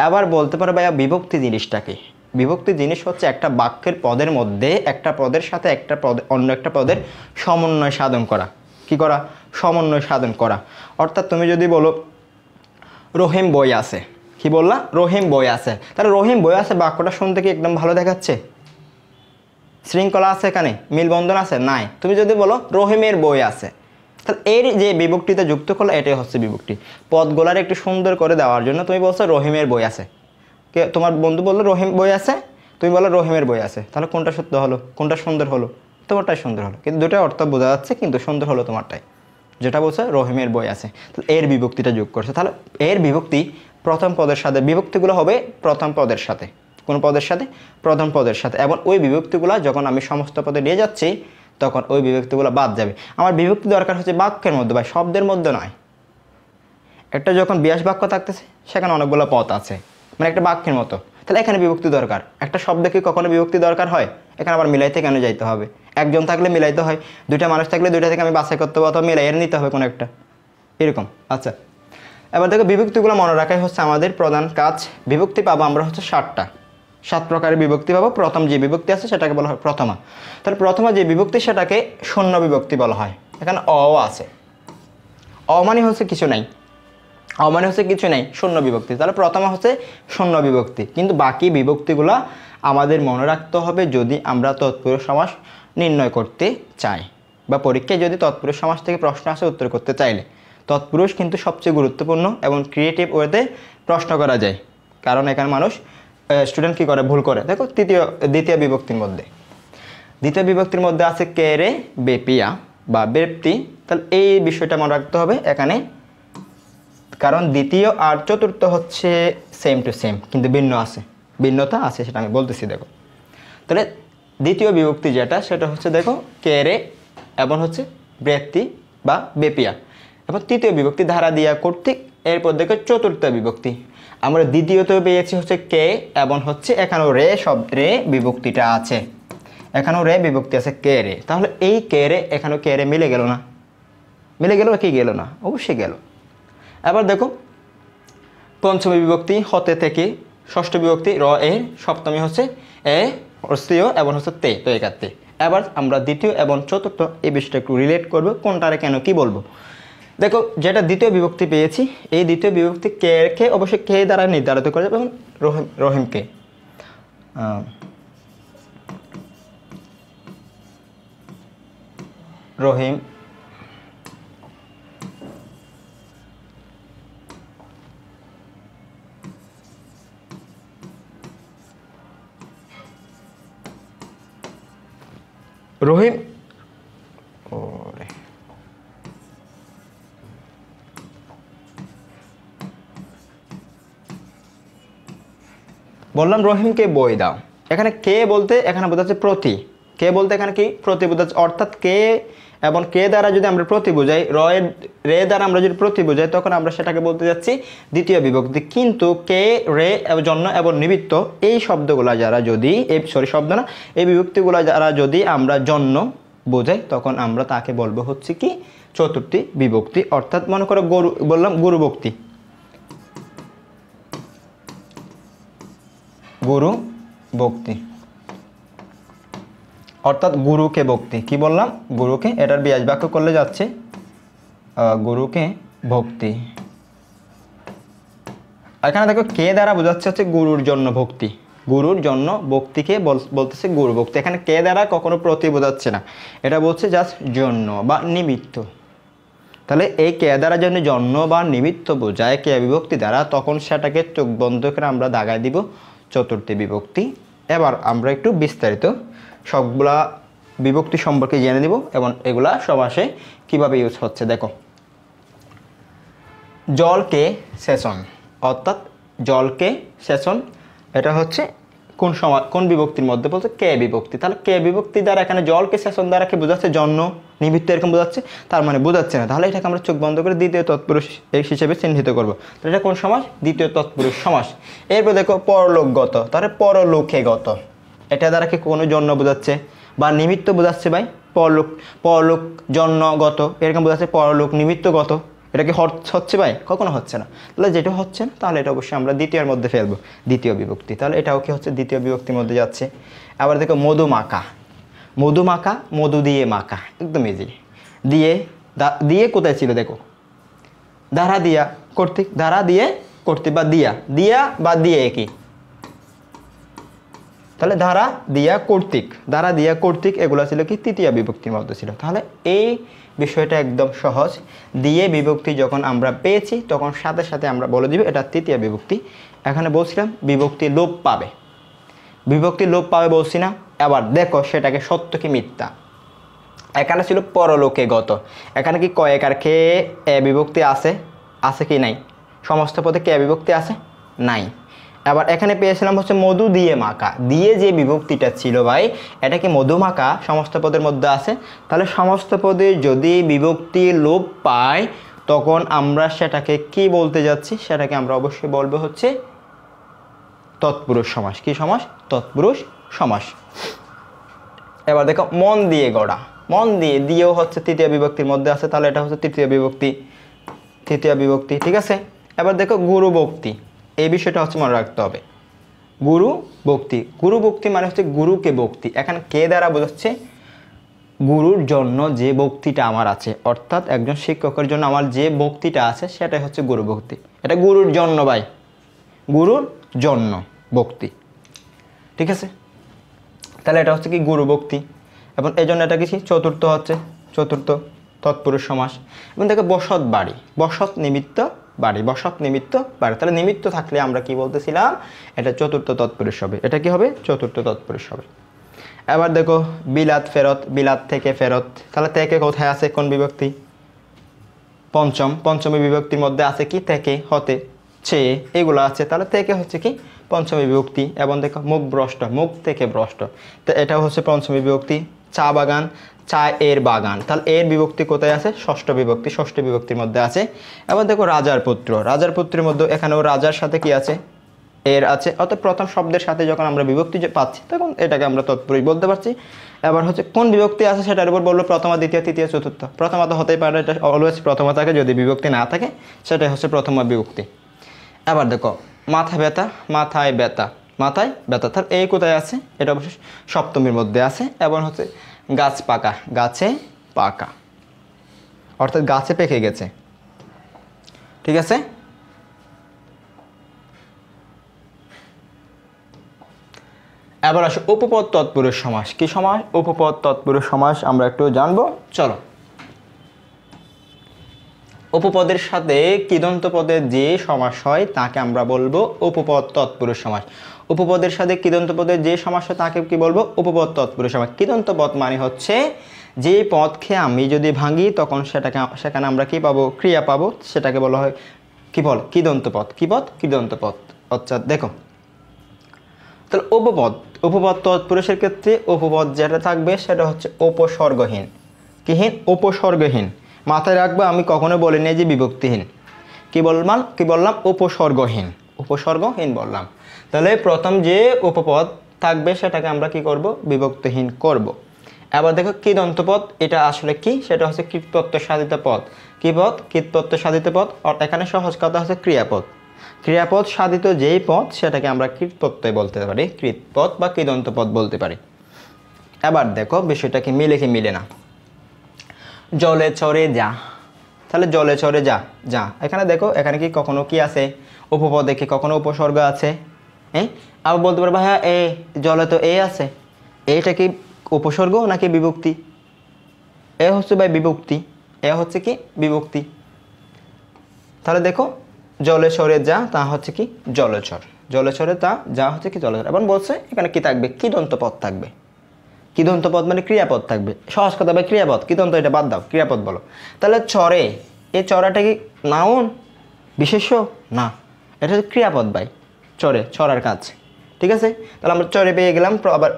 এবার বলতে পারো ভাইয়া বিভক্তি জিনিসটা কি? বিভক্তি জিনিস হচ্ছে একটা বাক্যের পদের মধ্যে একটা পদের সাথে একটা পদ অন্য একটা পদের সমন্বয় সাধন করা। কি করা? সমন্বয় সাধন করা। অর্থাৎ তুমি যদি বলো রহিম বই আছে, কি বললা? রহিম বই আছে। তাহলে রহিম বই আছে বাক্যটা শুনতে কি একদম ভালো দেখাচ্ছে? শৃঙ্খলা আছে, এখানে মিলবন্ধন আছে? নাই। তুমি যদি বলো রহিমের বই আছে, তাহলে এর যে বিভক্তিতে যুক্ত করলে এটাই হচ্ছে বিভক্তি। পদগুলার একটু সুন্দর করে দেওয়ার জন্য তুমি বলছো রহিমের বই আছে। কে? তোমার বন্ধু বললো রহিম বই আছে, তুমি বলো রহিমের বই আছে। তাহলে কোনটা সত্য হলো? কোনটা সুন্দর হলো? তোমারটাই সুন্দর হলো, কিন্তু দুটো অর্থ বোঝা যাচ্ছে, কিন্তু সুন্দর হলো তোমারটাই, যেটা বলছে রহিমের বই আছে। তাহলে এর বিভক্তিটা যোগ করছে। তাহলে এর বিভক্তি প্রথম পদের সাথে, বিভক্তিগুলো হবে প্রথম পদের সাথে। কোন পদের সাথে? প্রথম পদের সাথে। এবং ওই বিভক্তিগুলো যখন আমি সমস্ত পদে নিয়ে যাচ্ছি তখন ওই বিভক্তিগুলো বাদ যাবে। আমার বিভক্তি দরকার হচ্ছে বাক্যের মধ্যে বা শব্দের মধ্যে নয়। একটা যখন বিয়াস বাক্য থাকতেছে সেখানে অনেকগুলো পদ আছে, মানে একটা বাক্যের মতো, তাহলে এখানে বিভক্তি দরকার। একটা শব্দে কি কখনো বিভক্তি দরকার হয়? এখানে আবার মিলাইতে কেন যাইতে হবে? একজন থাকলে মিলাইতে হয়, দুইটা মানুষ থাকলে দুইটা থেকে আমি বাছাই করতে হবে, অথবা মিলাইয়ের নিতে হবে কোনো একটা, এরকম। আচ্ছা, এবার দেখো বিভক্তিগুলো মনে রাখাই হচ্ছে আমাদের প্রধান কাজ। বিভক্তি পাবো আমরা হচ্ছে 7টা, 7 প্রকারের বিভক্তি পাবো। প্রথম যে বিভক্তি আছে সেটাকে বলা হয় প্রথমা। তাহলে প্রথমা যে বিভক্তি সেটাকে শূন্য বিভক্তি বলা হয়। এখানে অ আছে, অ মানে হচ্ছে কিছু নাই, অ মানে হচ্ছে কিছু নাই, শূন্য বিভক্তি। তাহলে প্রথমা হচ্ছে শূন্য বিভক্তি। কিন্তু বাকি বিভক্তিগুলো আমাদের মনে রাখতে হবে যদি আমরা তৎপুরুষ সমাস নির্ণয় করতে চাই, বা পরীক্ষায় যদি তৎপুরুষ সমাস থেকে প্রশ্ন আসে উত্তর করতে চাইলে। তৎপুরুষ কিন্তু সবচেয়ে গুরুত্বপূর্ণ এবং ক্রিয়েটিভ ওয়েতে প্রশ্ন করা যায়, কারণ এখানে মানুষ স্টুডেন্ট কী করে? ভুল করে। দেখো দ্বিতীয় বিভক্তির মধ্যে, দ্বিতীয় বিভক্তির মধ্যে আছে কে রে বেপিয়া বা ব্যক্তি। তাহলে এই বিষয়টা মনে রাখতে হবে এখানে, কারণ দ্বিতীয় আর চতুর্থ হচ্ছে সেম টু সেম, কিন্তু ভিন্ন আছে, ভিন্নতা আছে, সেটা আমি বলতেছি। দেখো তাহলে দ্বিতীয় বিভক্তি যেটা সেটা হচ্ছে দেখো কে রে এবং হচ্ছে ব্যক্তি বা বেপিয়া, এবং তৃতীয় বিভক্তি ধারা দিয়া কর্তৃক। এরপর দেখো চতুর্থ বিভক্তি আমরা দ্বিতীয়ত পেয়েছি হচ্ছে কে, এবং হচ্ছে এখানেও রে রে বিভক্তিটা আছে, এখানেও রে বিভক্তি আছে কে রে। তাহলে এই কে রে এখানেও কে রে মিলে গেল না? মিলে গেল কি গেল না? অবশ্যই গেল। এবার দেখো পঞ্চমী বিভক্তি হতে থেকে, ষষ্ঠ বিভক্তি র এ, সপ্তমী হচ্ছে এ অস্ত্রীয় এবং হচ্ছে তে, তো একাত্তে। এবার আমরা দ্বিতীয় এবং চতুর্থ এই বিষয়টা একটু রিলেট করবো, কোনটারে কেন কি বলবো। দেখো যেটা দ্বিতীয় বিভক্তি পেয়েছি, এই দ্বিতীয় বিভক্তি কে অবশ্যই কে দ্বারা নির্ধারিত করে যাবে, এবং রহিমকে রহিম রহিম বললাম রহিমকে বই দাও। এখানে কে বলতে এখানে বোঝাচ্ছে প্রতি, কে বলতে এখানে কি প্রতি বোঝাচ্ছে, অর্থাৎ কে এবং কে দ্বারা যদি আমরা প্রতি বোঝাই, রে দ্বারা আমরা যদি প্রতি বোঝাই, তখন আমরা সেটাকে বলতে যাচ্ছি দ্বিতীয় বিভক্তি। কিন্তু কে, রে, জন্য এবং নিমিত্ত এই শব্দগুলো যারা যদি শব্দ না, এই বিভক্তিগুলো যারা যদি আমরা জন্য বোঝাই, তখন আমরা তাকে বলবো হচ্ছে কি চতুর্থী বিভক্তি। অর্থাৎ মনে করো গরু বললাম গুরুভক্তি, গুরু ভক্তি, অর্থাৎ গুরুকে ভক্তি। কি বললাম? গুরুকে, এটার বিয়াজ বাক্য করলে যাচ্ছে গুরুকে ভক্তি। এখানে দেখো কে দ্বারা বোঝাচ্ছে হচ্ছে গুরুর জন্য ভক্তি, গুরুর জন্য ভক্তিকে বলতেছে গুরু ভক্তি। এখানে কে দ্বারা কখনো প্রতি বোঝাচ্ছে না, এটা বলছে জাস্ট জন্য বা নিমিত্ত। তাহলে এই কে দ্বারা জন্য জন্য বা নিমিত্ত বোঝায় কে বিভক্তি দ্বারা, তখন সেটাকে চোখ বন্ধ করে আমরা দাগায় দিব চতুর্থী বিভক্তি। এবার আমরা একটু বিস্তারিত সবগুলা বিভক্তি সম্পর্কে জেনে নিব এবং এগুলা সমাসে কিভাবে ইউজ হচ্ছে। দেখো, জলকে সেচন, অর্থাৎ জলকে সেচন, এটা হচ্ছে কোন বিভক্তির মধ্যে বলছে? কে বিভক্তি। তাহলে কে বিভক্তি দ্বারা এখানে জলকে সেচন দ্বারা কি বোঝাচ্ছে? জন্য নিমিত্ত এরকম বোঝাচ্ছে, তার মানে বোঝাচ্ছে না। তাহলে এটাকে আমরা চোখ বন্ধ করে দ্বিতীয় তৎপুরুষ হিসেবে চিহ্নিত করবো। তাহলে এটা কোন সমাস? দ্বিতীয় তৎপুরুষ সমাস। এরপর দেখো পরলোকগত, তাহলে পরলোকে গত, এটা দ্বারা কি কোনো জন্য বোঝাচ্ছে বা নিমিত্ত বোঝাচ্ছে? ভাই পরলোক জন্মগত এরকম বোঝাচ্ছে, পরলোক নিমিত্তগত। এটা কি হচ্ছে ভাই? কখনো হচ্ছে না। তাহলে যেটা হচ্ছে না তাহলে এটা অবশ্যই আমরা দ্বিতীয়ের মধ্যে ফেলবো, দ্বিতীয় বিভক্তি। তাহলে এটাও কি হচ্ছে? দ্বিতীয় বিভক্তির মধ্যে যাচ্ছে। আবার দেখো মধুমাখা, মধুমাখা, মধু দিয়ে মাখা, একদম ইজি। দিয়ে কোথায় ছিল? দেখো, দ্বারা দিয়া কর্তৃক, দ্বারা দিয়ে কর্তৃক বা দিয়া বা দিয়ে একই। তাহলে দ্বারা দিয়া কর্তৃক এগুলো ছিল কি? তৃতীয় বিভক্তির মধ্যে ছিল। তাহলে এই বিষয়টা একদম সহজ। দিয়ে বিভক্তি যখন আমরা পেয়েছি তখন সাথে সাথে আমরা বলে দিব এটা তৃতীয় বিভক্তি। এখানে বলছিলাম বিভক্তি লোপ পাবে, বিভক্তি লোপ পাবে বলছি না? এবার দেখো সেটাকে সত্য কি মিথ্যা। এখানে ছিল পরলোকে গত, এখানে কি কয়েকার কে বিভক্তি আছে কি নাই? সমস্ত পদে কে বিভক্তি আছে? নাই। এবার এখানে পেয়েছিলাম হচ্ছে মধু দিয়ে মাখা, দিয়ে যে বিভক্তিটা ছিল ভাই, এটা কি মধু মাখা সমস্ত পদের মধ্যে আছে? তাহলে সমস্ত পদে যদি বিভক্তি লোপ পায় তখন আমরা সেটাকে কি বলতে যাচ্ছি? সেটাকে আমরা অবশ্যই বলবো হচ্ছে তৎপুরুষ সমাস। কি সমাস? তৎপুরুষ সমাস। এবার দেখো মন দিয়ে গড়া, মন দিয়েও হচ্ছে তৃতীয় বিভক্তির মধ্যে আছে, তাহলে এটা হচ্ছে তৃতীয় বিভক্তি। ঠিক আছে। এবার দেখো গুরু ভক্তি, এই বিষয়টা হচ্ছে মনে রাখতে হবে। গুরু ভক্তি মানে হচ্ছে গুরুকে ভক্তি। এখানে কে দ্বারা বোঝাচ্ছে? গুরুর জন্য যে ভক্তিটা আমার আছে, অর্থাৎ একজন শিক্ষকের জন্য আমার যে ভক্তিটা আছে সেটাই হচ্ছে গুরু ভক্তি। এটা গুরুর জন্য ভাই, গুরুর জন্য ভক্তি। ঠিক আছে। তাহলে এটা হচ্ছে কি? গুরু ভক্তি। এবং এই জন্য এটা কি? চতুর্থ তৎপুরুষ সমাস। এবং দেখো বসত বাড়ি, বসত নিমিত্ত বাড়ি। তাহলে নিমিত্ত থাকলে আমরা কি বলতেছিলাম? এটা চতুর্থ তৎপুরুষ হবে। এটা কি হবে? চতুর্থ তৎপুরুষ হবে। এবার দেখো বিলাত ফেরত, বিলাত থেকে ফেরত, তাহলে থেকে কোথায় আছে? কোন বিভক্তি? পঞ্চমী বিভক্তির মধ্যে আছে কি? থেকে, হতে, চেয়ে এগুলো আছে। তাহলে থেকে হচ্ছে কি? পঞ্চমী বিভক্তি। এবং দেখো মুখ থেকে ভ্রষ্ট, তো এটা হচ্ছে পঞ্চমী বিভক্তি। চা বাগান, চা এর বাগান, তাহলে এর বিভক্তি কোথায় আছে? ষষ্ঠ বিভক্তির মধ্যে আছে। এবার দেখো রাজার পুত্রের মধ্যে এখানেও রাজার সাথে কি আছে? এর আছে। অর্থাৎ প্রথম শব্দের সাথে যখন আমরা বিভক্তি পাচ্ছি তখন এটাকে আমরা তৎপুরুষ বলতে পারছি। এবার হচ্ছে কোন বিভক্তি আছে সেটার উপর বললো প্রথমা, দ্বিতীয়, তৃতীয়, চতুর্থ। প্রথমা তো হতেই পারে, এটা অলওয়েজ প্রথমা থাকে, যদি বিভক্তি না থাকে সেটাই হচ্ছে প্রথমা বিভক্তি। এবার দেখো মাথায় ব্যথা, তাহলে এই কোথায় আছে? এটা অবশ্যই সপ্তমীর মধ্যে আছে। এবং হচ্ছে গাছে পাকা, অর্থাৎ গাছে পেকে গেছে। ঠিক আছে। এবার আসো উপপদ তৎপুরুষ সমাস। কি সমাস? উপপদ তৎপুরুষ সমাস আমরা একটু জানবো, চলো। উপপদের সাথে কৃদন্ত পদের যে সমাস হয় তাকে আমরা বলবো উপপদ তৎপুরুষ সমাস। উপপদের সাথে কৃদন্ত পদের যে সমাস হয় তাকে কি বলবো? উপপদ তৎপুরুষ সমাস। কৃদন্ত পদ মানে হচ্ছে যে পদকে আমি যদি ভাঙি তখন সেখানে আমরা কি পাবো? ক্রিয়া পাবো, সেটাকে বলা হয় কি? কৃদন্ত পদ। কি পদ? কৃদন্ত পদ। আচ্ছা দেখো, তাহলে উপপদ তৎপুরুষের ক্ষেত্রে উপপদ যেটা থাকবে সেটা হচ্ছে উপসর্গহীন। কিহীন? উপসর্গহীন। মাথায় রাখবো, আমি কখনো বলিনি যে বিভক্তিহীন। কি বললাম? উপসর্গহীন বললাম। তাহলে প্রথম যে উপপদ থাকবে সেটাকে আমরা কি করব? বিভক্তিহীন করব। এবার দেখো কৃদন্ত পদ, এটা আসলে কি? সেটা হচ্ছে কৃৎপ্রত্যয় সাধিত পদ। কি পদ? কৃৎপ্রত্যয় সাধিত পদ। এখানে সহজ কথা হচ্ছে ক্রিয়াপদ। ক্রিয়াপদ সাধিত যেই পদ সেটাকে আমরা কৃৎপ্রত্যয় বলতে পারি, কৃৎপদ বা কৃদন্ত পদ বলতে পারি। এবার দেখো বিষয়টা কি মিলে কি মিলে না। জলে চরে যা, তাহলে জলে চরে যা, যা এখানে দেখো এখানে কি কখনো কি আছে উপপদে, কি কখনো উপসর্গ আছে? হ্যাঁ, আবার বলতে পারবো হ্যাঁ এ জলে তো এ আছে, এইটা কি উপসর্গ নাকি বিভক্তি? এ হচ্ছে ভাই বিভক্তি, এ হচ্ছে কি বিভক্তি। তাহলে দেখো জলে চরে যা তা হচ্ছে কি জলচর, জলচরে তা যা হচ্ছে কি জলচর। এবং বলছে এখানে কি থাকবে? কৃদন্ত পদ থাকবে। কৃদন্ত পদ মানে ক্রিয়াপদ থাকবে, সহজ কথা ভাই ক্রিয়াপদ, কৃদন্ত এটা বাদ দাও, ক্রিয়াপদ বলো। তাহলে চরে, এই চরাটা কি নাউন বিশেষ্য? না, এটা হচ্ছে ক্রিয়াপদ ভাই, চরে, চরার কাজ। ঠিক আছে, তাহলে আমরা চরে পেয়ে গেলাম। আবার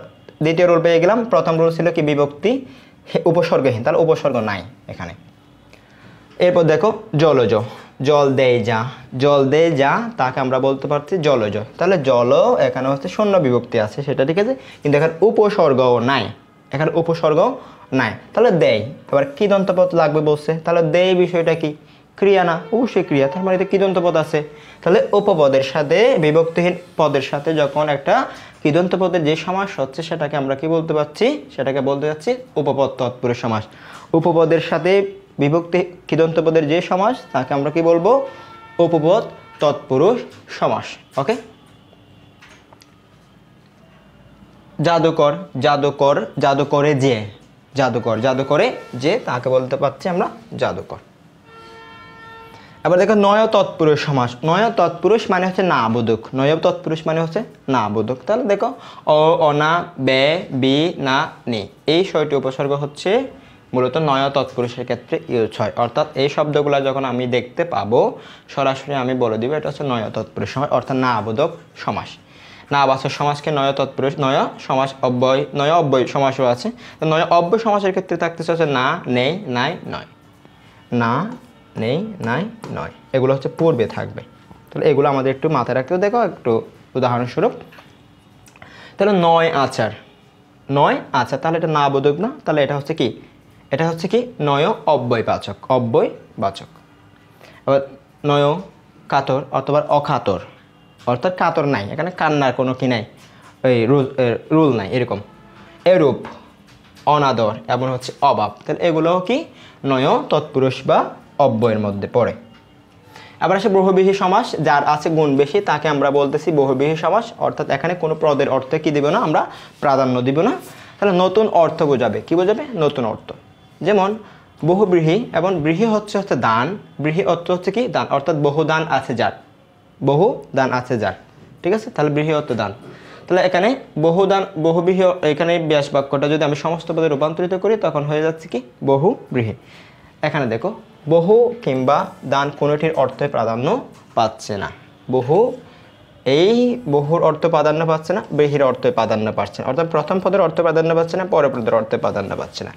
দ্বিতীয় রুল পেয়ে গেলাম। প্রথম রুল ছিল কি বিভক্তি, উপসর্গহীন, তাহলে উপসর্গ নাই এখানে। এরপর দেখো জলজ, জল দেয় যা, জল দেয় যা তাকে আমরা বলতে পারছি জলজ। তাহলে জল এখানে হচ্ছে শূন্য বিভক্তি আছে সেটা ঠিক আছে, কিন্তু এখানে উপসর্গও নাই, এখানে উপসর্গ নাই। তাহলে দেয়, এবার কৃদন্ত পদ লাগবে বলছে, তাহলে দেয় বিষয়টা কি? ক্রিয়া না? অবশ্যই ক্রিয়া, তার মানে কৃদন্ত পদ আছে। তাহলে উপপদের সাথে বিভক্তিহীন পদের সাথে যখন একটা কৃদন্ত পদের যে সমাস হচ্ছে সেটাকে আমরা কি বলতে পারছি? সেটাকে বলতে যাচ্ছি উপপদ তৎপুরুষ সমাস। উপপদের সাথে বিভক্তি কৃদন্ত পদের যে সমাস তাকে আমরা কি বলবো? উপপদ তৎপুরুষ সমাস। ওকে, জাদুকর, জাদুকর, জাদুকরে যে, জাদুকর, জাদুকরে যে তাকে বলতে পারছি আমরা জাদুকর। এবার দেখো নয় তৎপুরুষ সমাস। নয় তৎপুরুষ মানে হচ্ছে না বোধক, নয় তৎপুরুষ মানে হচ্ছে না বোধক। তাহলে দেখো অ, অনা, বে, বি, না, নি, এই 6টি উপসর্গ হচ্ছে মূলত নয় তৎপুরুষের ক্ষেত্রে ইউজ হয়। অর্থাৎ এই শব্দগুলো যখন আমি দেখতে পাবো সরাসরি আমি বলে দিব এটা হচ্ছে নয় তৎপুরুষ সমাস, অর্থাৎ না বোধক সমাস। না বাচক সমাসকে নয় তৎপুরুষ, নয় সমাস অব্যয়, নয় অব্যয় সমাসও আছে। তো নয় অব্যয় সমাসের ক্ষেত্রে থাকতেছে হচ্ছে না, নেই, নাই, নয়। না, নেই, নাই, নয়, এগুলো হচ্ছে পূর্বে থাকবে। তাহলে এগুলো আমাদের একটু মাথায় রাখতে দেখো একটু উদাহরণস্বরূপ। তাহলে নয় আচার, নয় আচার, তাহলে এটা না বোধক না, তাহলে এটা হচ্ছে কি? এটা হচ্ছে কি নয় অব্যয় বাচক, অব্যয় বাচক। এবার নয় কাতর অথবা অকাতর, অর্থাৎ কাতর নাই, এখানে কান্নার কোনো কি নাই, এই রুল নাই এরকম। এরূপ, অনাদর এবং হচ্ছে অভাব, তাহলে এগুলো কি নয় তৎপুরুষ বা অব্যয়ের মধ্যে পড়ে। আবার আসে বহুব্রীহি সমাস, যার আছে গুণ বেশি তাকে আমরা বলতেছি বহুব্রীহি সমাস। অর্থাৎ এখানে কোনো পদের অর্থে কি দিব না, আমরা প্রাধান্য দিব না। তাহলে নতুন অর্থ বোঝাবে, কি বোঝাবে? নতুন অর্থ। যেমন বহুব্রীহি, এবং ব্রীহি হচ্ছে দান, ব্রীহি অর্থ হচ্ছে কি দান, অর্থাৎ বহু দান আছে যার, বহু দান আছে যার। ঠিক আছে, তাহলে ব্রীহি অর্থ দান। তাহলে এখানে বহুদান, বহুব্রীহি, এখানে ব্যাস বাক্যটা যদি আমি সমস্ত পদে রূপান্তরিত করি তখন হয়ে যাচ্ছে কি বহুব্রীহি। এখানে দেখো বহু কিংবা দান কোনোটির অর্থে প্রাধান্য পাচ্ছে না। বহু, এই বহুর অর্থ প্রাধান্য পাচ্ছে না, ব্রীহির অর্থে প্রাধান্য পাচ্ছে না, অর্থাৎ প্রথম পদের অর্থ প্রাধান্য পাচ্ছে না, পরের পদের অর্থে প্রাধান্য পাচ্ছে না,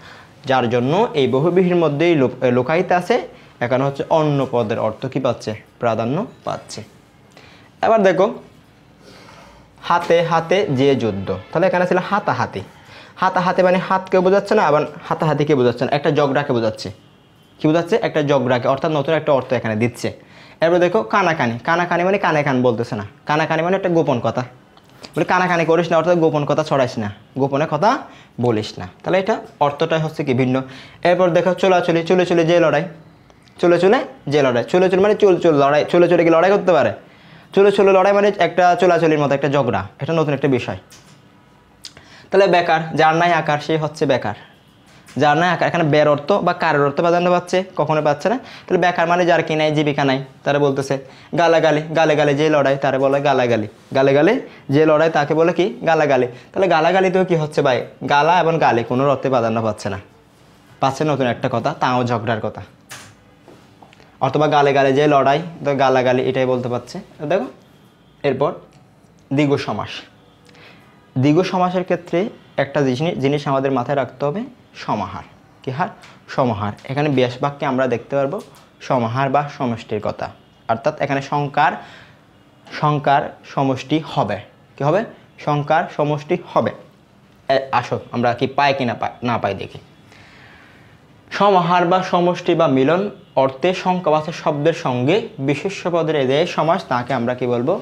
যার জন্য এই বহুব্রীহির মধ্যেই লোকায়িত আছে। এখানে হচ্ছে অন্য পদের অর্থ কি পাচ্ছে? প্রাধান্য পাচ্ছে। এবার দেখো হাতে হাতে যে যুদ্ধ, তাহলে এখানে ছিল হাতাহাতি। হাতাহাতি মানে হাতকে বোঝাচ্ছে না, আবার হাতাহাতিকে বোঝাচ্ছে না, একটা ঝগড়াকে বোঝাচ্ছে। কি বোঝাচ্ছে? একটা ঝগড়াকে, অর্থাৎ নতুন একটা অর্থ এখানে দিচ্ছে। এরপর দেখো কানাকানি, কানাকানি মানে কানে কান বলতেছে না, কানাকানি মানে একটা গোপন কথা, বলে কানাকানি করিস না, অর্থাৎ গোপন কথা ছড়াইস না, গোপনে কথা বলিস না। তাহলে এটা অর্থটাই হচ্ছে কি ভিন্ন। এরপর দেখো চলাচলি, চলে চলে যে লড়াই, চলে চলে যে লড়াই, চলে চলে মানে চুল চুল লড়াই, চলে চলে কি লড়াই করতে পারে? চলে চলে লড়াই মানে একটা চলাচলির মতো একটা ঝগড়া, এটা নতুন একটা বিষয়। তাহলে বেকার, যার নাই আকার সে হচ্ছে বেকার, যার নাই আকার, এখানে বের অর্থ বা কারের অর্থ প্রাধান্য পাচ্ছে, কখনো পাচ্ছে না। তাহলে বেকার মানে যার কি নাই, জীবিকা নাই, তারা বলতেছে। গালাগালি, গালে গালে যে লড়াই তারা বলে গালাগালি, গালে গালে যে লড়াই তাকে বলে কি গালাগালি। তাহলে গালাগালিতেও কি হচ্ছে ভাই? গালা এবং গালি কোনো অর্থে প্রাধান্য পাচ্ছে না, পাচ্ছে নতুন একটা কথা, তাও ঝগড়ার কথা। অথবা গালে গালে যে লড়াই, তো গালাগালি এটাই বলতে পারছে। দেখো এরপর দ্বিগু সমাস। দ্বিগু সমাসের ক্ষেত্রে একটা জিনিস আমাদের মাথায় রাখতে হবে, সমাহার। কি হার? সমাহার। এখানে ব্যাস বাক্যে আমরা দেখতে পারবো সমাহার বা সমষ্টির কথা, অর্থাৎ এখানে সংখ্যার সমষ্টি হবে। কি হবে? সংখ্যার সমষ্টি হবে। আসো আমরা কি পাই কি না পাই দেখি। সমাহার বা সমষ্টি বা মিলন অর্থে সংখ্যাবাচক শব্দের সঙ্গে বিশেষ্য পদের যে সমাস তাকে আমরা কি বলবো?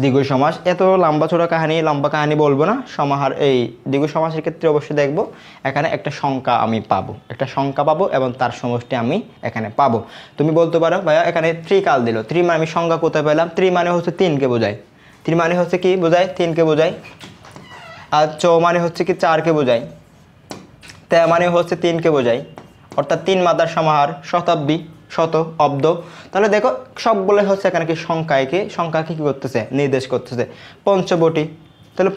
দ্বিগু সমাস। এত লম্বা কাহিনী বলবো না। সমাহার এই দ্বিগু সমাসের ক্ষেত্রে অবশ্যই দেখবো এখানে একটা সংখ্যা আমি পাবো, একটা সংখ্যা পাবো এবং তার সমষ্টি আমি এখানে পাবো। তুমি বলতে পারো ভাইয়া এখানে ত্রিকাল দিল, ত্রি মানে আমি সংখ্যা কোথায় পেলাম? ত্রি মানে হচ্ছে 3কে বোঝায়, ত্রি মানে হচ্ছে কি বোঝায়? 3কে বোঝায়। আর চৌ মানে হচ্ছে কি 4কে বোঝায়, তে মানে হচ্ছে 3কে বোঝায়, অর্থাৎ 3 মাত্রার সমাহার, শতাব্দী, শত, অব্দ। তাহলে দেখো সবগুলো হচ্ছে এখানে কি সংখ্যাকে কি করতেছে? নির্দেশ করতেছে। পঞ্চবটি, তাহলে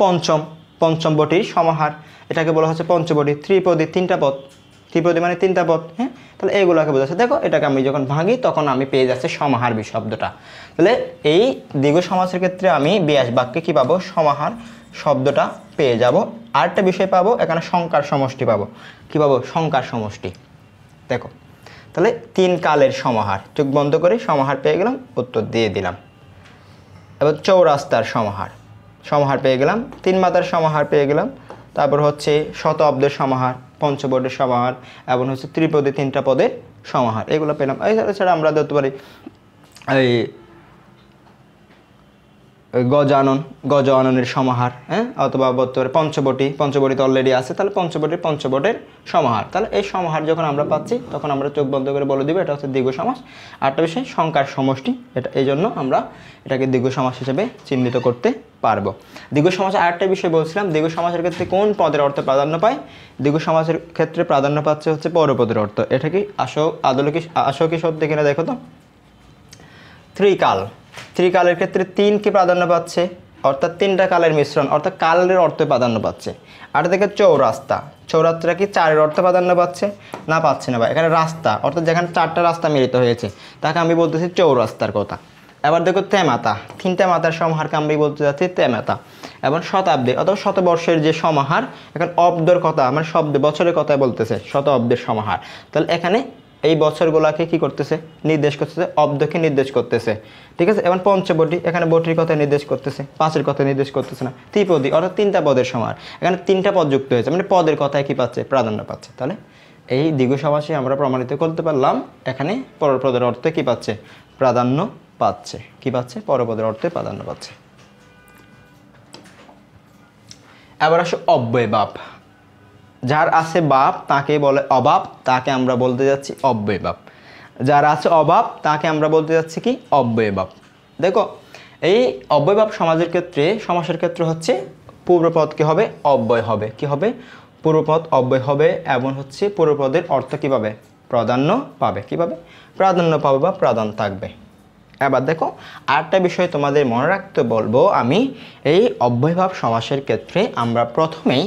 পঞ্চমবটির সমাহার, এটাকে বলা হচ্ছে পঞ্চবটি। ত্রিপদী, 3টা পদ, ত্রিপদী মানে 3টা পদ। হ্যাঁ, তাহলে এইগুলোকে বোঝাচ্ছে। দেখো এটাকে আমি যখন ভাঙি তখন আমি পেয়ে যাচ্ছি সমাহার শব্দটা। তাহলে এই দ্বিগু সমাসের ক্ষেত্রে আমি বিয়াস বাক্যে কি পাবো? সমাহার শব্দটা পেয়ে যাব। আরেকটা বিষয় পাবো এখানে সংখ্যার সমষ্টি পাবো। কি পাবো? সংখ্যার সমষ্টি। দেখো তাহলে 3 কালের সমাহার, চোখ বন্ধ করে সমাহার পেয়ে গেলাম, উত্তর দিয়ে দিলাম। এবার চৌরাস্তার সমাহার পেয়ে গেলাম, 3 মাত্রার সমাহার পেয়ে গেলাম। তারপর হচ্ছে শত অব্দের সমাহার, পঞ্চবর্ণের সমাহার এবং হচ্ছে ত্রিপদী 3টা পদের সমাহার, এগুলো পেলাম। এছাড়া আমরা ধরতে পারি এই গজাননের সমাহার, হ্যাঁ, অথবা বলতে পারে পঞ্চবটি তো অলরেডি আছে, তাহলে পঞ্চবটের সমাহার। তাহলে এই সমাহার যখন আমরা পাচ্ছি তখন আমরা চোখ বন্ধ করে বলে দিব এটা হচ্ছে দ্বিগু সমাস। আরেকটা বিষয় সংখ্যার সমষ্টি, এটা এই জন্য আমরা এটাকে দ্বিগু সমাস হিসেবে চিহ্নিত করতে পারবো। দ্বিগু সমাসের আরেকটা বিষয় বলছিলাম, দ্বিগু সমাসের ক্ষেত্রে কোন পদের অর্থ প্রাধান্য পায়? দ্বিগু সমাসের ক্ষেত্রে প্রাধান্য পাচ্ছে হচ্ছে পরপদের অর্থ। এটা কি আসো কি শব্দ কিনা দেখো তো। ত্রিকালের ক্ষেত্রে 3 কি প্রাধান্য পাচ্ছে, অর্থাৎ 3টা কালের মিশ্রণ, অর্থাৎ কালের অর্থে প্রাধান্য পাচ্ছে। আর দেখে চৌরাস্তা কি 4-এর অর্থে প্রাধান্য পাচ্ছে? না, পাচ্ছে না ভাই। এখানে রাস্তা, অর্থাৎ যেখানে 4টা রাস্তা মিলিত হয়েছে তাকে আমি বলতেছি চৌরাস্তার কথা। এবার দেখো তেমাতা, 3টা মাতার সমাহারকে আমি বলতে যাচ্ছি তেমাতা। এবং শতাব্দী অথবা শতবর্ষের যে সমাহার, এখন অব্দের কথা মানে শব্দ বছরের কথা বলতেছে, শত অব্দের সমাহার। তাহলে এখানে এই বছরগুলোকে কি করতেছে? নির্দেশ করতেছে, অব্দকে নির্দেশ করতেছে। ঠিক আছে। এবং পঞ্চবটি, এখানে বটির কথা নির্দেশ করতেছে, 5-এর কথা নির্দেশ করতেছে না। ত্রিপদী অর্থাৎ 3টা পদের সমাহার, এখানে 3টা পদ যুক্ত হয়েছে মানে পদের কথায় কি পাচ্ছে? প্রাধান্য পাচ্ছে। তাহলে এই দ্বিগু সমাসে আমরা প্রমাণিত করতে পারলাম এখানে পরপদের অর্থে কি পাচ্ছে? প্রাধান্য পাচ্ছে। কি পাচ্ছে? পরপদের অর্থে প্রাধান্য পাচ্ছে। এবার আসো অব্যয়ভাব। যার আছে বাপ তাকে বলে অভাব, তাকে আমরা বলতে যাচ্ছি অব্যয়ভাব। যার আছে অভাব তাকে আমরা বলতে যাচ্ছি কি? অব্যয়ভাব। দেখো এই অব্যয়ভাব সমাসের ক্ষেত্রে হচ্ছে পূর্বপদ কি হবে? অব্যয় হবে। কি হবে? পূর্বপদ অব্যয় হবে এবং হচ্ছে পূর্বপদের অর্থ কি পাবে? প্রাধান্য পাবে। কি পাবে? প্রাধান্য পাবে বা প্রাধান্য থাকবে। এবার দেখো আরেকটা বিষয় তোমাদের মনে রাখতে বলবো আমি, এই অব্যয়ভাব সমাসের ক্ষেত্রে আমরা প্রথমেই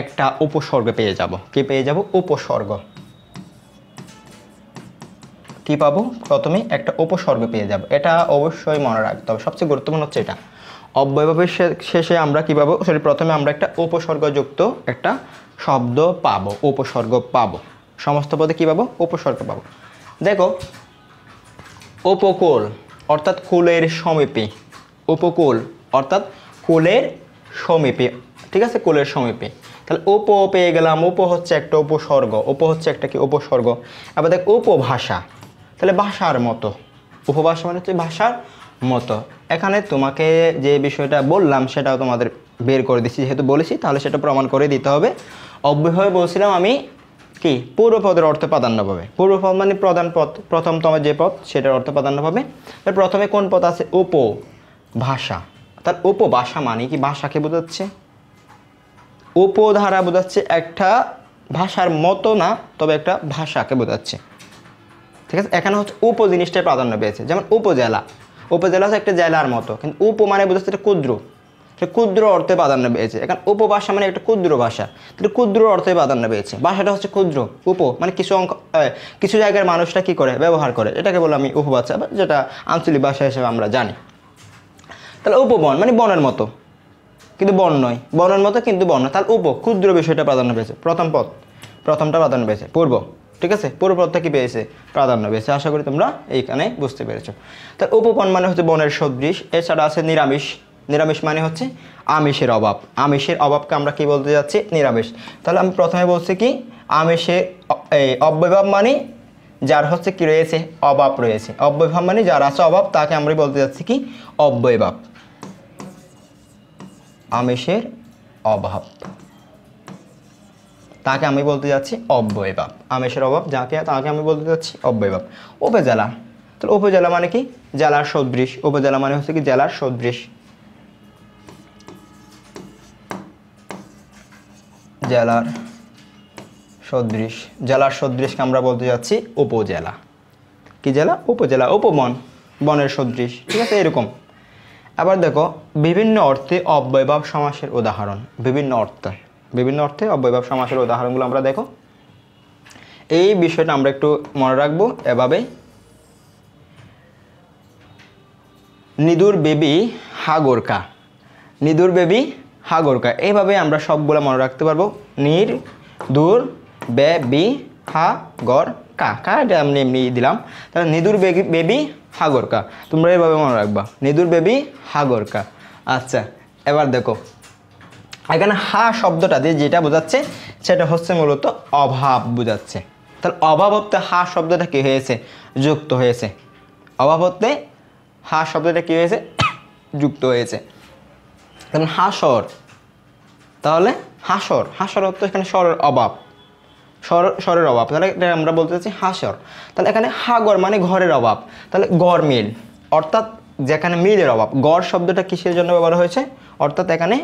একটা উপসর্গ পেয়ে যাব। কি পেয়ে যাব? উপসর্গ। কি পাবো? প্রথমে একটা উপসর্গ পেয়ে যাব। এটা অবশ্যই মনে রাখতে হবে, সবচেয়ে গুরুত্বপূর্ণ হচ্ছে এটা। অব্যয়ভাবের শেষে আমরা কি পাবো? প্রথমে আমরা একটা উপসর্গযুক্ত একটা শব্দ পাবো, উপসর্গ পাবো। সমস্ত পদে কি পাবো? উপসর্গ পাবো। দেখো উপকূল অর্থাৎ কুলের সমীপে, উপকূল অর্থাৎ কুলের সমীপে। ঠিক আছে, কুলের সমীপে। তাহলে উপ পেয়ে গেলাম, উপ হচ্ছে একটা উপসর্গ, উপ হচ্ছে একটা কি? উপসর্গ। আবার দেখ উপভাষা, তাহলে ভাষার মতো। উপভাষা মানে হচ্ছে ভাষার মতো। এখানে তোমাকে যে বিষয়টা বললাম সেটাও তোমাদের বের করে দিচ্ছি, যেহেতু বলেছি তাহলে সেটা প্রমাণ করে দিতে হবে। অব্যয়ভাবে বলছিলাম আমি কি? পূর্বপদের অর্থে প্রাধান্য পাবে। পূর্বপদ মানে প্রধান পদ, প্রথমতম যে পদ সেটার অর্থে প্রাধান্য পাবে। প্রথমে কোন পদ আছে? উপভাষা। তার উপভাষা মানে কি? ভাষাকে বোঝাচ্ছে। উপধারা বোঝাচ্ছে একটা ভাষার মতো না, তবে একটা ভাষাকে বোঝাচ্ছে। ঠিক আছে, এখানে হচ্ছে উপ জিনিসটাই প্রাধান্য পেয়েছে। যেমন উপজেলা, উপজেলা হচ্ছে একটা জেলার মতো, কিন্তু উপ মানে বোঝাচ্ছে একটা ক্ষুদ্র, ক্ষুদ্র অর্থে প্রাধান্য পেয়েছে। এখন উপভাষা মানে একটা ক্ষুদ্র ভাষা, তাহলে ক্ষুদ্র অর্থে প্রাধান্য পেয়েছে। ভাষাটা হচ্ছে ক্ষুদ্র, মানে কিছু জায়গার মানুষরা কি করে? ব্যবহার করে, এটাকে বলে আমি উপভাষা, যেটা আঞ্চলিক ভাষা হিসেবে আমরা জানি। তাহলে উপবন মানে বনের মতো কিন্তু বন নয়, বনের মতো কিন্তু বন নয়। তাহলে ক্ষুদ্র বিষয়টা প্রাধান্য পেয়েছে। প্রথমটা প্রাধান্য পেয়েছে। পূর্ব, ঠিক আছে, পূর্বপদটা কি পেয়েছে? প্রাধান্য পেয়েছে। আশা করি তোমরা এইখানে বুঝতে পেরেছো। তাহলে উপবন মানে হচ্ছে বনের সদৃশ। এছাড়া আছে নিরামিষ। নিরামিষ মানে হচ্ছে আমিষের অভাব। আমিষের অভাবকে আমরা কি বলতে যাচ্ছি? নিরামিষ। তাহলে আমি প্রথমে বলছি কি? আমিষের অব্যয়ভাব মানে যার হচ্ছে কি রয়েছে, অভাব রয়েছে। অব্যয়ভাব মানে যার আছে অভাব, তাকে আমরা বলতে যাচ্ছি কি, অব্যয়ভাব। আমিষের অভাব, তাকে আমি বলতে যাচ্ছি অব্যয়ভাব। আমিষের অভাব তাকে আমি বলতে যাচ্ছি অব্যয়ভাব। উপজেলা, তাহলে উপজেলা মানে কি, জেলার সদৃশ। উপজেলা মানে হচ্ছে কি জেলার সদৃশ। জেলার সদৃশ, জেলার সদৃশকে আমরা বলতে যাচ্ছি উপজেলা। কি জেলা? উপজেলা। উপবন, বনের সদৃশ, ঠিক আছে, এরকম। আবার দেখো বিভিন্ন অর্থে অব্যয়ভাব সমাসের উদাহরণ। বিভিন্ন অর্থে অব্যয়ভাব সমাসের উদাহরণগুলো আমরা দেখো। এই বিষয়টা আমরা একটু মনে রাখবো এভাবে। নিদুর বেবি হাগরকা, নিদুর বেবি হাগরকা, এইভাবে আমরা সবগুলো মনে রাখতে পারবো। নির দূর বেবি হাগরকা, কাটা আমি এমনি দিলাম। তাহলে নিদুর বেবি হাগরকা, তোমরা এইভাবে মনে রাখবা, নিদুর বেবি হাগরকা। আচ্ছা, এবার দেখো এখানে হা শব্দটা দিয়ে যেটা বোঝাচ্ছে সেটা হচ্ছে মূলত অভাব বোঝাচ্ছে। তাহলে অভাব হতে হা শব্দটা কি হয়েছে, যুক্ত হয়েছে। অভাব হতে হা শব্দটা কি হয়েছে, যুক্ত হয়েছে। যেমন হাসর, তাহলে হাসর, হাসর অর্থ এখানে স্বরের অভাব, স্বরের অভাব, তাহলে এটা আমরা বলতে চাচ্ছি হাসর। তাহলে এখানে হাগর মানে ঘরের অভাব, তাহলে গড় মিল, অর্থাৎ যেখানে মিলের অভাব। গড় শব্দটা কিসের জন্য ব্যবহার হয়েছে, অর্থাৎ এখানে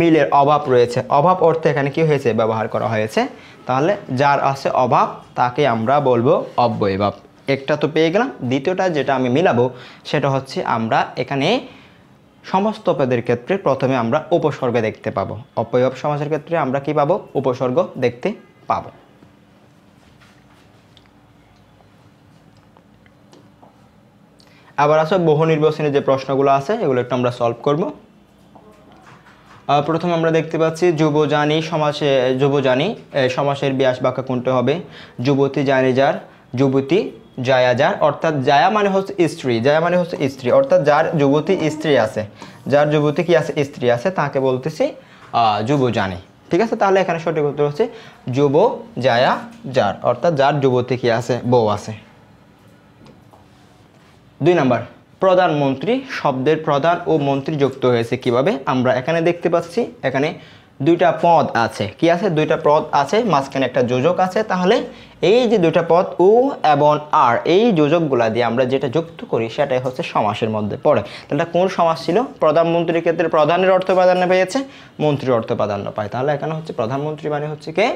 মিলের অভাব রয়েছে, অভাব অর্থে এখানে কি হয়েছে, ব্যবহার করা হয়েছে। তাহলে যার আছে অভাব তাকে আমরা বলবো অব্যয়ভাব। একটা তো পেয়ে গেলাম। দ্বিতীয়টা যেটা আমি মিলাবো সেটা হচ্ছে আমরা এখানে সমস্ত পদের ক্ষেত্রে প্রথমে আমরা উপসর্গ দেখতে পাবো। অব্যয়ভাব সমাসের ক্ষেত্রে আমরা কি পাবো, উপসর্গ দেখতে পাবো। আবার আছে বহু নির্বাচনী যে প্রশ্নগুলো আছে এগুলো একটু আমরা সলভ করব। প্রথম আমরা দেখতে পাচ্ছি যুবজানি সমাসে, যুবজানি সমাসের বিয়াস বাক্য কোনটা হবে, যুবতী জানি যার, যুবতী জায়া যার, অর্থাৎ জায়া মানে হচ্ছে স্ত্রী, জায়া মানে হচ্ছে স্ত্রী, অর্থাৎ যার যুবতী স্ত্রী আছে, যার যুবতী কি আছে, স্ত্রী আছে, তাকে বলতেছি যুবজানি। ঠিক আছে, তাহলে এখানে সঠিক উত্তর হচ্ছে যুব জায়া যার, অর্থাৎ যার যুবতী কি আছে, বউ আছে। 2 নাম্বার, প্রধানমন্ত্রী শব্দের প্রধান ও মন্ত্রী যুক্ত হয়েছে কিভাবে, আমরা এখানে দেখতে পাচ্ছি এখানে দুইটা পদ আছে। কি আছে, দুইটা পদ আছে, মাঝখানে একটা যোজক আছে। তাহলে এই যে দুইটা পদ ও এবং আর, এই যোজকগুলা দিয়ে আমরা যেটা যুক্ত করি সেটাই হচ্ছে সমাসের মধ্যে পড়ে। তাহলে কোন সমাস ছিল, প্রধানমন্ত্রীর ক্ষেত্রে প্রধানের অর্থ প্রাধান্য পেয়েছে, মন্ত্রীর অর্থ প্রাধান্য পায়। তাহলে এখানে হচ্ছে প্রধানমন্ত্রী মানে হচ্ছে কে,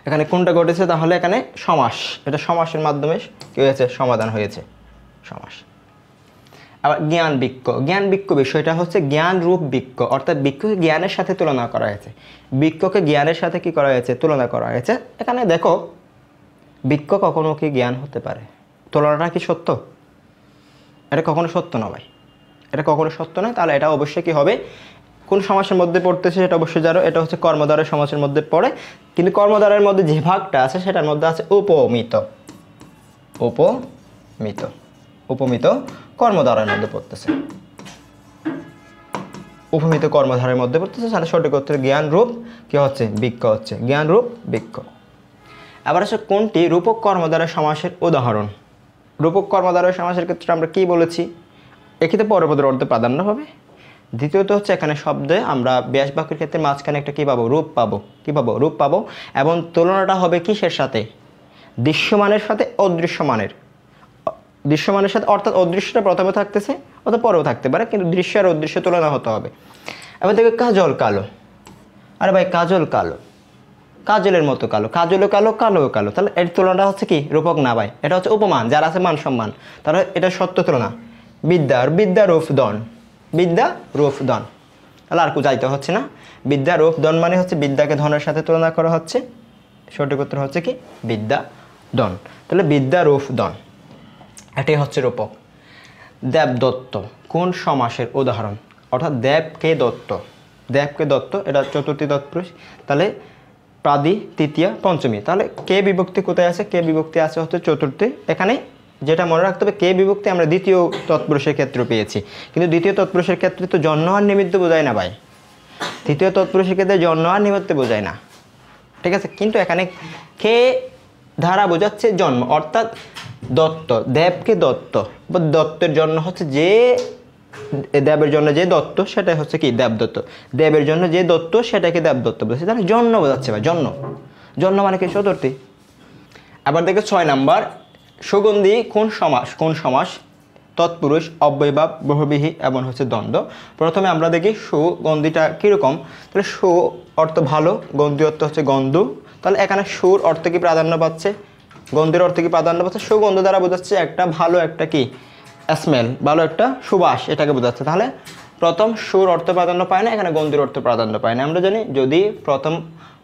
এখানে কোনটা ঘটেছে, তাহলে এখানে সমাস, এটা সমাসের মাধ্যমে কি হয়েছে, সমাধান হয়েছে সমাস। আবার জ্ঞান বৃক্ষ, জ্ঞান বৃক্ষ বিষয়টা হচ্ছে জ্ঞান রূপ বৃক্ষ, অর্থাৎ বৃক্ষকে জ্ঞানের সাথে তুলনা করা হয়েছে, বৃক্ষকে জ্ঞানের সাথে কি করা হয়েছে, তুলনা করা হয়েছে। এখানে দেখো বৃক্ষ কখনো কি জ্ঞান হতে পারে, তুলনাটা কি সত্য, এটা কখনো সত্য না ভাই, এটা কখনো সত্য নয়। তাহলে এটা অবশ্যই কি হবে, কোন সমাসের মধ্যে পড়তেছে সেটা অবশ্যই জানো, এটা হচ্ছে কর্মদ্বারের সমাসের মধ্যে পড়ে। কিন্তু কর্মদ্বারের মধ্যে যে ভাগটা আছে সেটার মধ্যে আছে উপমিত, উপমিত, উপমিত কর্মধারের মধ্যে পড়তেছে, উপমিত কর্মধারের মধ্যে পড়তেছে। তাহলে সঠিক উত্তর জ্ঞান রূপ কি হচ্ছে, বৃক্ষ হচ্ছে, জ্ঞান রূপ বৃক্ষ। আবার আছে কোনটি রূপক কর্মধারের সমাসের উদাহরণ, রূপক কর্মধারের সমাসের ক্ষেত্রে আমরা কি বলেছি, এক্ষেত্রে পরপদের অর্থ প্রাধান্য হবে। দ্বিতীয়ত হচ্ছে এখানে শব্দে আমরা ব্যাস বাক্যের ক্ষেত্রে মাঝখানে একটা কি পাবো, রূপ পাবো, কি পাবো, রূপ পাবো। এবং তুলনাটা হবে কিসের সাথে, দৃশ্যমানের সাথে অদৃশ্যমানের, দৃশ্যমানের সাথে, অর্থাৎ অদৃশ্যটা প্রথমে থাকতেছে অথবা পরেও থাকতে পারে, কিন্তু দৃশ্য আর অদৃশ্য তুলনা হতে হবে। এবার দেখো কাজল কালো, আরে ভাই কাজল কালো, কাজলের মতো কালো, কাজলও কালো, কালোও কালো, তাহলে এর তুলনাটা হচ্ছে কি, রূপক না ভাই, এটা হচ্ছে উপমান, যার আছে মান সম্মান, তাহলে এটা সত্য তুলনা। বিদ্যা, বিদ্যা রূপ দন, বিদ্যা রূপ দন, তাহলে আর যাইতে হচ্ছে না। বিদ্যা রূপ দন মানে হচ্ছে বিদ্যাকে ধনের সাথে তুলনা করা হচ্ছে, সঠিক উত্তর হচ্ছে কি বিদ্যা দন। তাহলে বিদ্যা রূপ দন, এটাই হচ্ছে রূপক। দেবদত্ত কোন সমাসের উদাহরণ, অর্থাৎ দেবকে দত্ত, দেবকে দত্ত এটা চতুর্থী তৎপুরুষ, তাহলে প্রাদি তৃতীয়া পঞ্চমী, তাহলে কে বিভক্তি কোথায় আছে, কে বিভক্তি আছে হচ্ছে চতুর্থী। এখানে যেটা মনে রাখতে হবে, কে বিভক্তি আমরা দ্বিতীয় তৎপুরুষের ক্ষেত্রে পেয়েছি, কিন্তু দ্বিতীয় তৎপুরুষের ক্ষেত্রে তো জন্ম আর নিমিত্ত বোঝায় না ভাই, তৃতীয় তৎপুরুষের ক্ষেত্রে জন্ম আর নিমিত্ত বোঝায় না, ঠিক আছে, কিন্তু এখানে কে দ্বারা বোঝাচ্ছে জন্ম, অর্থাৎ দত্ত, দেবকে দত্ত বা দত্তের জন্য হচ্ছে যে, দেবের জন্য যে দত্ত সেটাই হচ্ছে কি দেবদত্ত, দেবের জন্য যে দত্ত সেটাকে দেবদত্ত বলছে, তাহলে জন্ম বোঝাচ্ছে ভাই, জন্ম, জন্ম মানে কি চতুর্থী। আবার দেখো 6 নাম্বার, সুগন্ধি কোন সমাস, কোন সমাস, তৎপুরুষ, অব্যয়ভাব, বহুব্রীহি এবং হচ্ছে দ্বন্দ্ব। প্রথমে আমরা দেখি সুগন্ধিটা কীরকম, তাহলে সু অর্থ ভালো, গন্ধি অর্থ হচ্ছে গন্ধ, তাহলে এখানে সুর অর্থ কি প্রাধান্য পাচ্ছে, গন্ধের অর্থ কি প্রাধান্য পাচ্ছে, সুগন্ধ দ্বারা বোঝাচ্ছে একটা ভালো একটা কি স্মেল, ভালো একটা সুবাস, এটাকে বোঝাচ্ছে। তাহলে প্রথম সুর অর্থ প্রাধান্য পায় না, এখানে গন্ধির অর্থ প্রাধান্য পায় না। আমরা জানি যদি প্রথম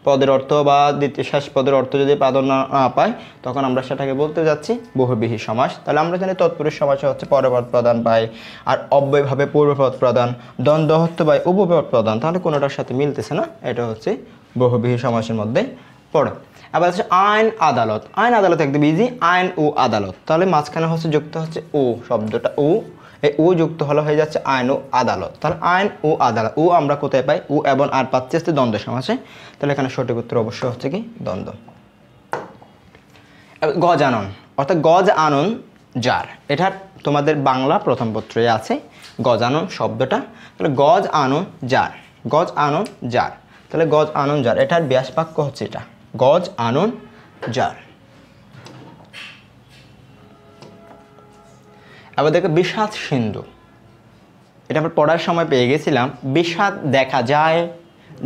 পদের অর্থ বা দ্বিতীয় শেষ পদের অর্থ যদি প্রাধান্য না পায় তখন আমরা সেটাকে বলতে যাচ্ছি বহুব্রীহি সমাস। তাহলে আমরা জানি তৎপুরুষ সমাসে হচ্ছে পরপদ প্রধান পায়, আর অব্যয়ভাবে পূর্বপদ প্রধান, দ্বন্দ্ব হতে পায় উপপদ প্রধান, তাহলে কোনোটার সাথে মিলতেছে না, এটা হচ্ছে বহুব্রীহি সমাসের মধ্যে পড়ে। আবার হচ্ছে আইন আদালত, আইন আদালত একদম ইজি, আইন ও আদালত, তাহলে মাঝখানে হচ্ছে যুক্ত হচ্ছে ও শব্দটা, ও এই ও যুক্ত হলো হয়ে যাচ্ছে আইন ও আদালত। তাহলে আইন ও আদালত, ও আমরা কোথায় পাই, ও এবং আর পাচ্ছি হচ্ছে দ্বন্দ্ব সমাসে, তাহলে এখানে সঠিক উত্তর অবশ্যই হচ্ছে কি দ্বন্দ্ব। গজানন অর্থাৎ গজ আনন যার, এটা তোমাদের বাংলা প্রথম পত্রে আছে গজানন শব্দটা, তাহলে গজ আনন যার, গজ আনন যার, তাহলে গজ আনন যার, এটার ব্যাস বাক্য হচ্ছে এটা, গজ আনন যার। আবার দেখো বিষাদ সিন্ধু, এটা আমরা পড়ার সময় পেয়ে গেছিলাম, বিষাদ দেখা যায়,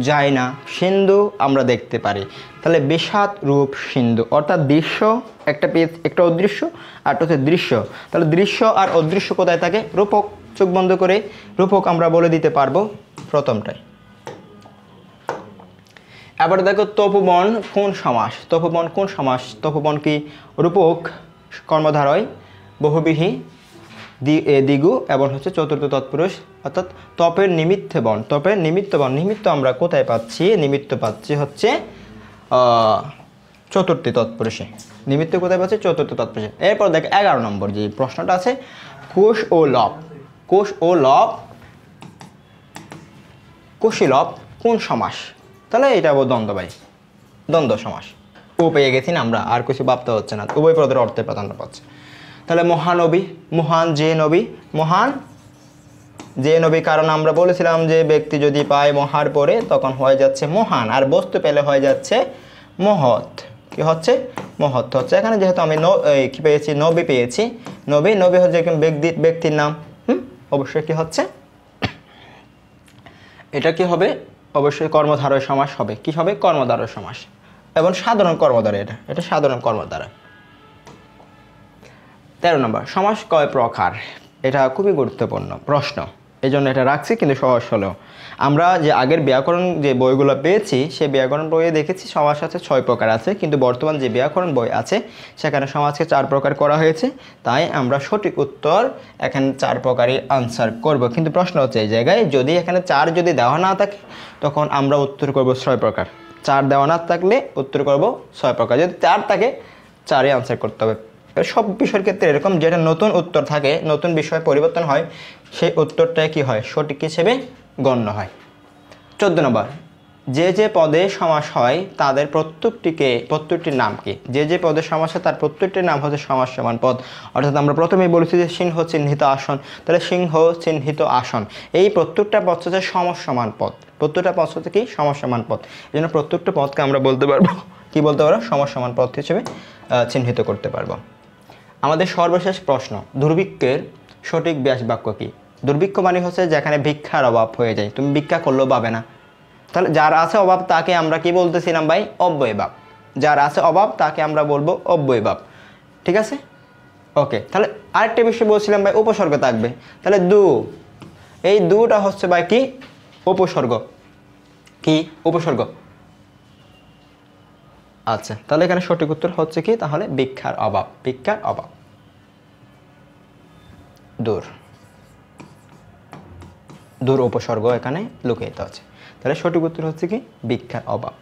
যায় না, সিন্ধু আমরা দেখতে পারি, তাহলে বিষাদ রূপ সিন্ধু, অর্থাৎ দৃশ্য একটা একটা অদৃশ্য আর হচ্ছে দৃশ্য, তাহলে দৃশ্য আর অদৃশ্য কোথায় থাকে, রূপক, চোখ বন্ধ করে রূপক আমরা বলে দিতে পারবো প্রথমটাই। এবার দেখো তপোবন কোন সমাস, তপোবন কোন সমাস, তপোবন কি রূপক, কর্মধারয়, বহুব্রীহি, দ্বিগু এবং হচ্ছে চতুর্থ তৎপুরুষ, অর্থাৎ তপের নিমিত্তে বন, তপের নিমিত্ত বন, নিমিত্ত আমরা কোথায় পাচ্ছি, নিমিত্ত পাচ্ছি হচ্ছে চতুর্থী তৎপুরুষে, নিমিত্ত কোথায় পাচ্ছি চতুর্থ তৎপুরুষে। এরপর দেখ 11 নম্বর যে প্রশ্নটা আছে, কোষ ও লব, কোষ ও লব, কোষীলব কোন সমাস, তাহলে এটা দ্বন্দ্ব ভাই, দ্বন্দ্ব সমাস, ও পেয়ে গেছি না আমরা, আর কিছু ভাবতে হচ্ছে না, উভয় পদের অর্থে প্রাধান্য পাচ্ছে। তাহলে মহানবী, মহান যে নবী, মহান যে নবী, কারণ আমরা বলেছিলাম যে ব্যক্তি যদি পায় মহার পরে তখন হয়ে যাচ্ছে মহান, আর বস্তু পেলে হয়ে যাচ্ছে মহৎ, কি হচ্ছে মহৎ হচ্ছে। এখানে যেহেতু আমি কি পেয়েছি, নবী পেয়েছি, নবী, নবী হচ্ছে ব্যক্তির নাম, অবশ্যই কি হচ্ছে এটা কি হবে, অবশ্যই কর্মধারয় সমাস হবে, কি হবে কর্মধারয় সমাস, এবং সাধারণ কর্মধারা, এটা এটা সাধারণ কর্মধারা। 13 নম্বর, সমাস কয় প্রকার, এটা খুবই গুরুত্বপূর্ণ প্রশ্ন, এই জন্য এটা রাখছি, কিন্তু সহজ হলেও আমরা যে আগের ব্যাকরণ যে বইগুলো পেয়েছি সেই ব্যাকরণ বইয়ে দেখেছি সমাস আছে 6 প্রকার আছে, কিন্তু বর্তমান যে ব্যাকরণ বই আছে সেখানে সমাজকে 4 প্রকার করা হয়েছে, তাই আমরা সঠিক উত্তর এখানে 4 প্রকারই আনসার করব। কিন্তু প্রশ্ন হচ্ছে এই জায়গায় যদি এখানে 4 যদি দেওয়া না থাকে তখন আমরা উত্তর করব 6 প্রকার, 4 দেওয়া না থাকলে উত্তর করব 6 প্রকার, যদি 4 থাকে 4ই আনসার করতে হবে। সব বিষয়ের ক্ষেত্রে এরকম, যেটা নতুন উত্তর থাকে, নতুন বিষয় পরিবর্তন হয়, সেই উত্তরটাই কি হয় সঠিক হিসেবে গণ্য হয়। 14 নম্বর, যে যে পদে সমাস হয় তাদের প্রত্যেকটির নাম কি, যে যে পদে সমাস হয় তার প্রত্যেকটির নাম হচ্ছে সমাস সমান পদ, অর্থাৎ আমরা প্রথমেই বলেছি যে সিংহ চিহ্নিত আসন, তাহলে সিংহ চিহ্নিত আসন, এই প্রত্যেকটা পদ হচ্ছে সমাস সমান পদ, প্রত্যেকটা পদ হচ্ছে কি সমাস সমান পদ, এই জন্য প্রত্যেকটা পদকে আমরা বলতে পারবো কি বলতে পারবো সমাস সমান পদ হিসেবে চিহ্নিত করতে পারবো। আমাদের সর্বশেষ প্রশ্ন, দুর্ভিক্ষের সঠিক ব্যাস বাক্য কি, দুর্ভিক্ষ মানে হচ্ছে যেখানে ভিক্ষার অভাব হয়ে যায়, তুমি ভিক্ষা করলেও পাবে না, তাহলে যার আছে অভাব তাকে আমরা কি বলতেছিলাম ভাই অব্যয়ভাব, যার আছে অভাব তাকে আমরা বলবো অব্যয়ভাব, ঠিক আছে ওকে। তাহলে আরেকটা বিষয় বলছিলাম ভাই উপসর্গ থাকবে, তাহলে এই দুটা হচ্ছে ভাই কি উপসর্গ, কি উপসর্গ, আচ্ছা তাহলে এখানে সঠিক উত্তর হচ্ছে কি, তাহলে ভিক্ষার অভাব, ভিক্ষার অভাব, দূর উপসর্গ এখানে লুকিয়ে আছে, তাহলে সঠিক উত্তর হচ্ছে কি ভিক্ষার অভাব।